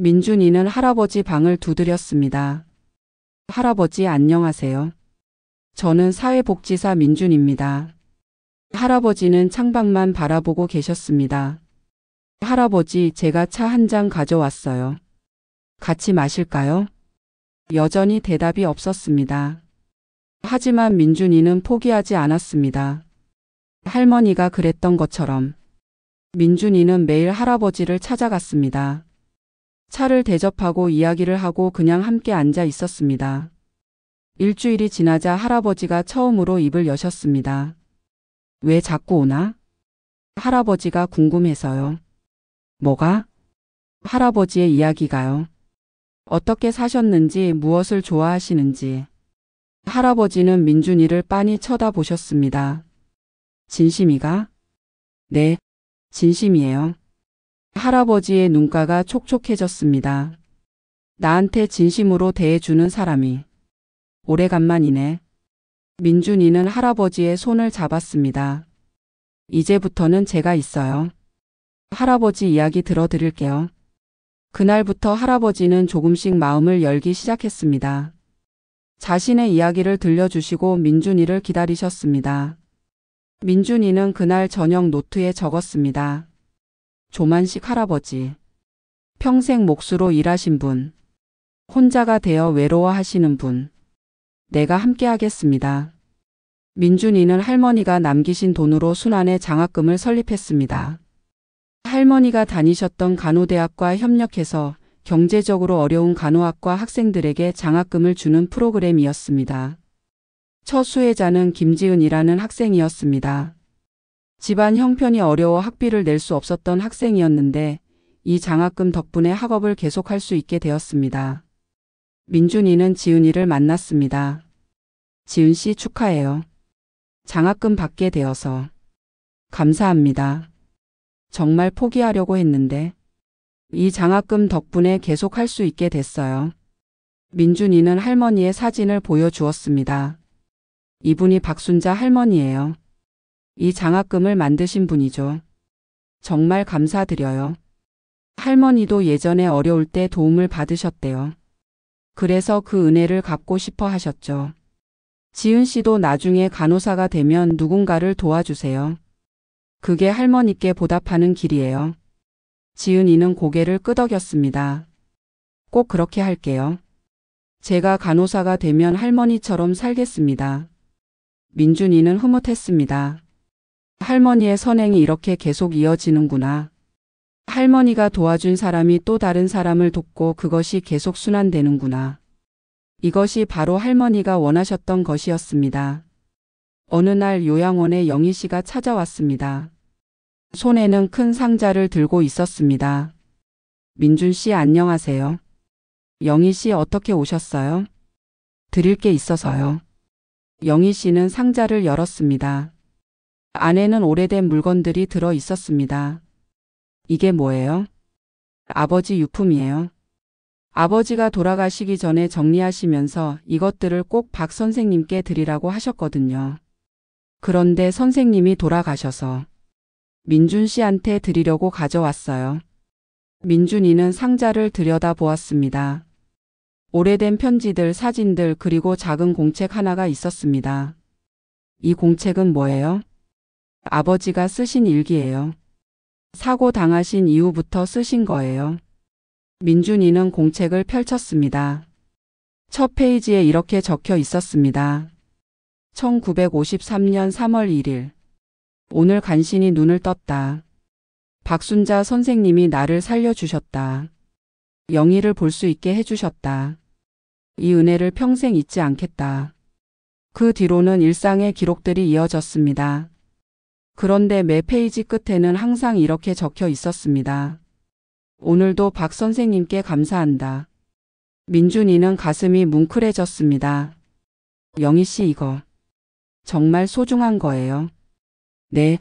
민준이는 할아버지 방을 두드렸습니다. 할아버지 안녕하세요. 저는 사회복지사 민준입니다. 할아버지는 창밖만 바라보고 계셨습니다. 할아버지, 제가 차 한 잔 가져왔어요. 같이 마실까요? 여전히 대답이 없었습니다. 하지만 민준이는 포기하지 않았습니다. 할머니가 그랬던 것처럼. 민준이는 매일 할아버지를 찾아갔습니다. 차를 대접하고 이야기를 하고 그냥 함께 앉아 있었습니다. 일주일이 지나자 할아버지가 처음으로 입을 여셨습니다. 왜 자꾸 오나? 할아버지가 궁금해서요. 뭐가? 할아버지의 이야기가요. 어떻게 사셨는지, 무엇을 좋아하시는지. 할아버지는 민준이를 빤히 쳐다보셨습니다. 진심이가? 네, 진심이에요. 할아버지의 눈가가 촉촉해졌습니다. 나한테 진심으로 대해주는 사람이. 오래간만이네. 민준이는 할아버지의 손을 잡았습니다. 이제부터는 제가 있어요. 할아버지 이야기 들어드릴게요. 그날부터 할아버지는 조금씩 마음을 열기 시작했습니다. 자신의 이야기를 들려주시고 민준이를 기다리셨습니다. 민준이는 그날 저녁 노트에 적었습니다. 조만식 할아버지. 평생 몫으로 일하신 분. 혼자가 되어 외로워하시는 분. 내가 함께 하겠습니다. 민준이는 할머니가 남기신 돈으로 순환에 장학금을 설립했습니다. 할머니가 다니셨던 간호대학과 협력해서 경제적으로 어려운 간호학과 학생들에게 장학금을 주는 프로그램이었습니다. 첫 수혜자는 김지은이라는 학생이었습니다. 집안 형편이 어려워 학비를 낼 수 없었던 학생이었는데 이 장학금 덕분에 학업을 계속할 수 있게 되었습니다. 민준이는 지은이를 만났습니다. 지은 씨 축하해요. 장학금 받게 되어서. 감사합니다. 정말 포기하려고 했는데 이 장학금 덕분에 계속 할 수 있게 됐어요. 민준이는 할머니의 사진을 보여주었습니다. 이분이 박순자 할머니예요. 이 장학금을 만드신 분이죠. 정말 감사드려요. 할머니도 예전에 어려울 때 도움을 받으셨대요. 그래서 그 은혜를 갚고 싶어 하셨죠. 지은 씨도 나중에 간호사가 되면 누군가를 도와주세요. 그게 할머니께 보답하는 길이에요. 지은이는 고개를 끄덕였습니다. 꼭 그렇게 할게요. 제가 간호사가 되면 할머니처럼 살겠습니다. 민준이는 흐뭇했습니다. 할머니의 선행이 이렇게 계속 이어지는구나. 할머니가 도와준 사람이 또 다른 사람을 돕고 그것이 계속 순환되는구나. 이것이 바로 할머니가 원하셨던 것이었습니다. 어느 날 요양원에 영희 씨가 찾아왔습니다. 손에는 큰 상자를 들고 있었습니다. 민준 씨 안녕하세요. 영희 씨 어떻게 오셨어요? 드릴 게 있어서요. 영희 씨는 상자를 열었습니다. 안에는 오래된 물건들이 들어 있었습니다. 이게 뭐예요? 아버지 유품이에요. 아버지가 돌아가시기 전에 정리하시면서 이것들을 꼭 박 선생님께 드리라고 하셨거든요. 그런데 선생님이 돌아가셔서 민준 씨한테 드리려고 가져왔어요. 민준이는 상자를 들여다보았습니다. 오래된 편지들, 사진들 그리고 작은 공책 하나가 있었습니다. 이 공책은 뭐예요? 아버지가 쓰신 일기예요. 사고 당하신 이후부터 쓰신 거예요. 민준이는 공책을 펼쳤습니다. 첫 페이지에 이렇게 적혀 있었습니다. 1953년 3월 1일. 오늘 간신히 눈을 떴다. 박순자 선생님이 나를 살려주셨다. 영희를 볼 수 있게 해주셨다. 이 은혜를 평생 잊지 않겠다. 그 뒤로는 일상의 기록들이 이어졌습니다. 그런데 매 페이지 끝에는 항상 이렇게 적혀 있었습니다. 오늘도 박 선생님께 감사한다. 민준이는 가슴이 뭉클해졌습니다. 영희 씨 이거 정말 소중한 거예요. 네,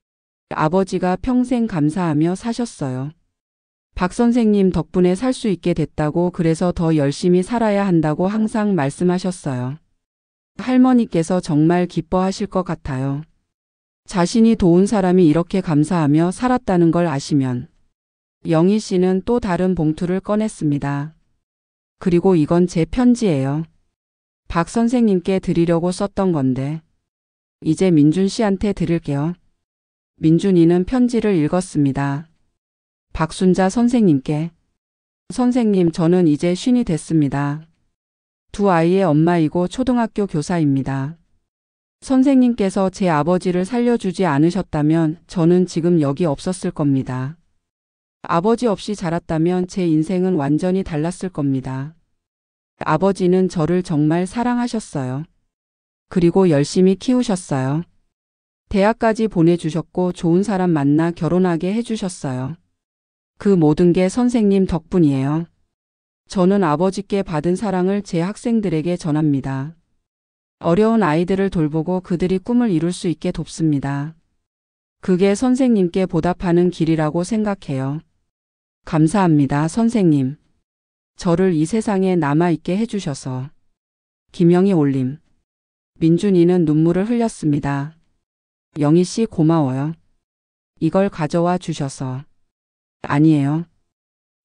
아버지가 평생 감사하며 사셨어요. 박 선생님 덕분에 살 수 있게 됐다고 그래서 더 열심히 살아야 한다고 항상 말씀하셨어요. 할머니께서 정말 기뻐하실 것 같아요. 자신이 도운 사람이 이렇게 감사하며 살았다는 걸 아시면. 영희 씨는 또 다른 봉투를 꺼냈습니다. 그리고 이건 제 편지예요. 박 선생님께 드리려고 썼던 건데. 이제 민준 씨한테 드릴게요. 민준이는 편지를 읽었습니다. 박순자 선생님께. 선생님, 저는 이제 쉰이 됐습니다. 두 아이의 엄마이고 초등학교 교사입니다. 선생님께서 제 아버지를 살려주지 않으셨다면 저는 지금 여기 없었을 겁니다. 아버지 없이 자랐다면 제 인생은 완전히 달랐을 겁니다. 아버지는 저를 정말 사랑하셨어요. 그리고 열심히 키우셨어요. 대학까지 보내주셨고 좋은 사람 만나 결혼하게 해주셨어요. 그 모든 게 선생님 덕분이에요. 저는 아버지께 받은 사랑을 제 학생들에게 전합니다. 어려운 아이들을 돌보고 그들이 꿈을 이룰 수 있게 돕습니다. 그게 선생님께 보답하는 길이라고 생각해요. 감사합니다, 선생님. 저를 이 세상에 남아있게 해주셔서. 김영희 올림. 민준이는 눈물을 흘렸습니다. 영희 씨 고마워요. 이걸 가져와 주셔서. 아니에요.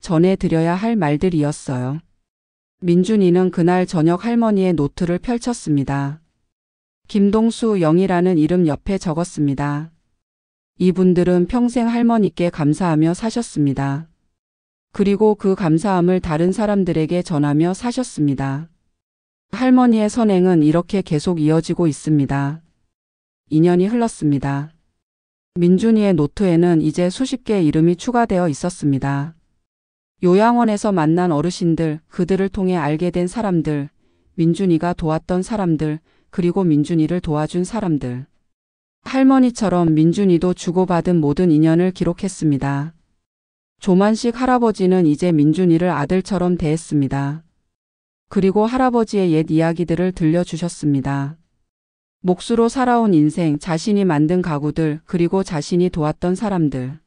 전해드려야 할 말들이었어요. 민준이는 그날 저녁 할머니의 노트를 펼쳤습니다. 김동수 영희라는 이름 옆에 적었습니다. 이분들은 평생 할머니께 감사하며 사셨습니다. 그리고 그 감사함을 다른 사람들에게 전하며 사셨습니다. 할머니의 선행은 이렇게 계속 이어지고 있습니다. 2년이 흘렀습니다. 민준이의 노트에는 이제 수십 개의 이름이 추가되어 있었습니다. 요양원에서 만난 어르신들, 그들을 통해 알게 된 사람들, 민준이가 도왔던 사람들, 그리고 민준이를 도와준 사람들. 할머니처럼 민준이도 주고받은 모든 인연을 기록했습니다. 조만식 할아버지는 이제 민준이를 아들처럼 대했습니다. 그리고 할아버지의 옛 이야기들을 들려주셨습니다. 몫으로 살아온 인생, 자신이 만든 가구들, 그리고 자신이 도왔던 사람들.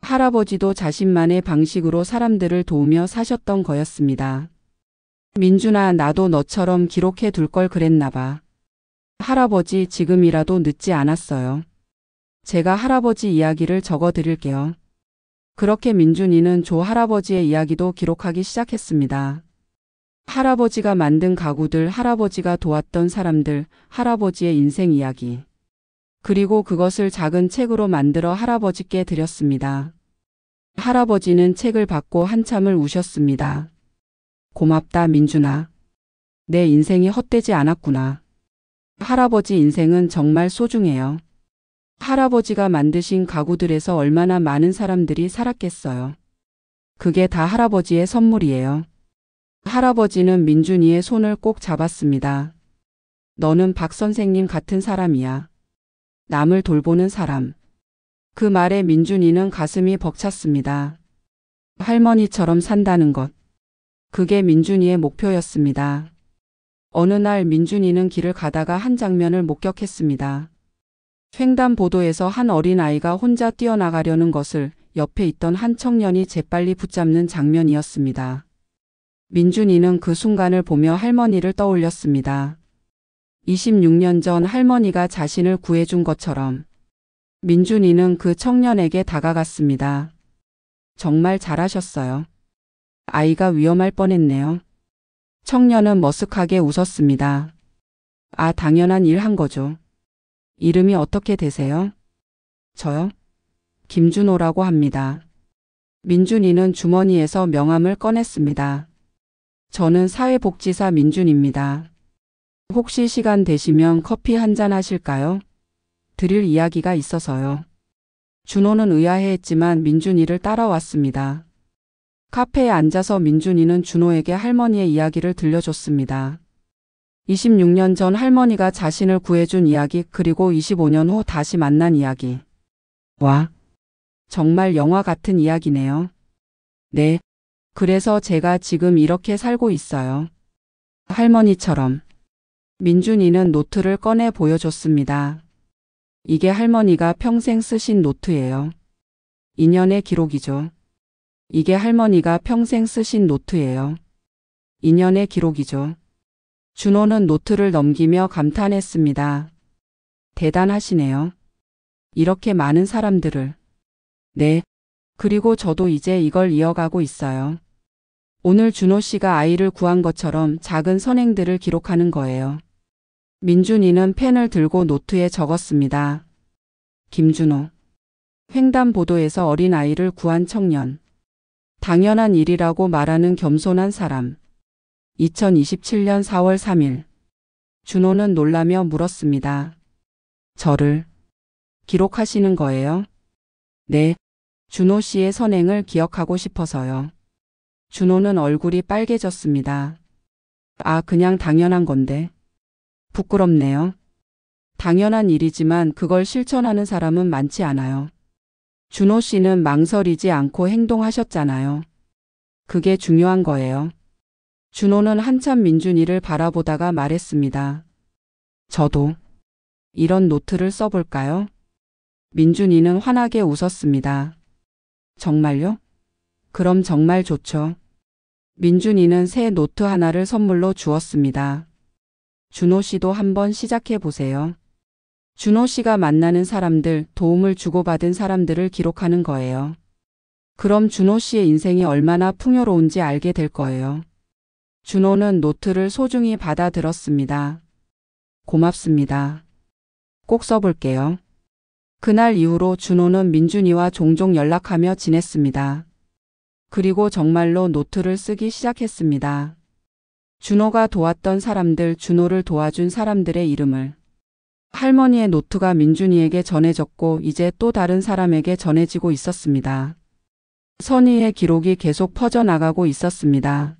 할아버지도 자신만의 방식으로 사람들을 도우며 사셨던 거였습니다. 민준아, 나도 너처럼 기록해 둘 걸 그랬나 봐. 할아버지, 지금이라도 늦지 않았어요. 제가 할아버지 이야기를 적어 드릴게요. 그렇게 민준이는 조 할아버지의 이야기도 기록하기 시작했습니다. 할아버지가 만든 가구들, 할아버지가 도왔던 사람들, 할아버지의 인생 이야기. 그리고 그것을 작은 책으로 만들어 할아버지께 드렸습니다. 할아버지는 책을 받고 한참을 우셨습니다. 고맙다, 민준아. 내 인생이 헛되지 않았구나. 할아버지 인생은 정말 소중해요. 할아버지가 만드신 가구들에서 얼마나 많은 사람들이 살았겠어요. 그게 다 할아버지의 선물이에요. 할아버지는 민준이의 손을 꼭 잡았습니다. 너는 박 선생님 같은 사람이야. 남을 돌보는 사람. 그 말에 민준이는 가슴이 벅찼습니다. 할머니처럼 산다는 것. 그게 민준이의 목표였습니다. 어느 날 민준이는 길을 가다가 한 장면을 목격했습니다. 횡단보도에서 한 어린아이가 혼자 뛰어나가려는 것을 옆에 있던 한 청년이 재빨리 붙잡는 장면이었습니다. 민준이는 그 순간을 보며 할머니를 떠올렸습니다. 26년 전 할머니가 자신을 구해준 것처럼 민준이는 그 청년에게 다가갔습니다. 정말 잘하셨어요. 아이가 위험할 뻔했네요. 청년은 머쓱하게 웃었습니다. 아, 당연한 일 한 거죠. 이름이 어떻게 되세요? 저요? 김준호라고 합니다. 민준이는 주머니에서 명함을 꺼냈습니다. 저는 사회복지사 민준입니다. 혹시 시간 되시면 커피 한잔 하실까요? 드릴 이야기가 있어서요. 준호는 의아해했지만 민준이를 따라왔습니다. 카페에 앉아서 민준이는 준호에게 할머니의 이야기를 들려줬습니다. 26년 전 할머니가 자신을 구해준 이야기, 그리고 25년 후 다시 만난 이야기. 와, 정말 영화 같은 이야기네요. 네, 그래서 제가 지금 이렇게 살고 있어요. 할머니처럼. 민준이는 노트를 꺼내 보여줬습니다. 이게 할머니가 평생 쓰신 노트예요. 2년의 기록이죠. 이게 할머니가 평생 쓰신 노트예요. 2년의 기록이죠. 준호는 노트를 넘기며 감탄했습니다. 대단하시네요. 이렇게 많은 사람들을. 네. 그리고 저도 이제 이걸 이어가고 있어요. 오늘 준호 씨가 아이를 구한 것처럼 작은 선행들을 기록하는 거예요. 민준이는 펜을 들고 노트에 적었습니다. 김준호. 횡단보도에서 어린아이를 구한 청년. 당연한 일이라고 말하는 겸손한 사람. 2027년 4월 3일. 준호는 놀라며 물었습니다. 저를 기록하시는 거예요? 네. 준호 씨의 선행을 기억하고 싶어서요. 준호는 얼굴이 빨개졌습니다. 아, 그냥 당연한 건데. 부끄럽네요. 당연한 일이지만 그걸 실천하는 사람은 많지 않아요. 준호 씨는 망설이지 않고 행동하셨잖아요. 그게 중요한 거예요. 준호는 한참 민준이를 바라보다가 말했습니다. 저도 이런 노트를 써볼까요? 민준이는 환하게 웃었습니다. 정말요? 그럼 정말 좋죠. 민준이는 새 노트 하나를 선물로 주었습니다. 준호 씨도 한번 시작해 보세요. 준호 씨가 만나는 사람들, 도움을 주고받은 사람들을 기록하는 거예요. 그럼 준호 씨의 인생이 얼마나 풍요로운지 알게 될 거예요. 준호는 노트를 소중히 받아들었습니다. 고맙습니다. 꼭 써볼게요. 그날 이후로 준호는 민준이와 종종 연락하며 지냈습니다. 그리고 정말로 노트를 쓰기 시작했습니다. 준호가 도왔던 사람들, 준호를 도와준 사람들의 이름을. 할머니의 노트가 민준이에게 전해졌고 이제 또 다른 사람에게 전해지고 있었습니다. 선의의 기록이 계속 퍼져나가고 있었습니다.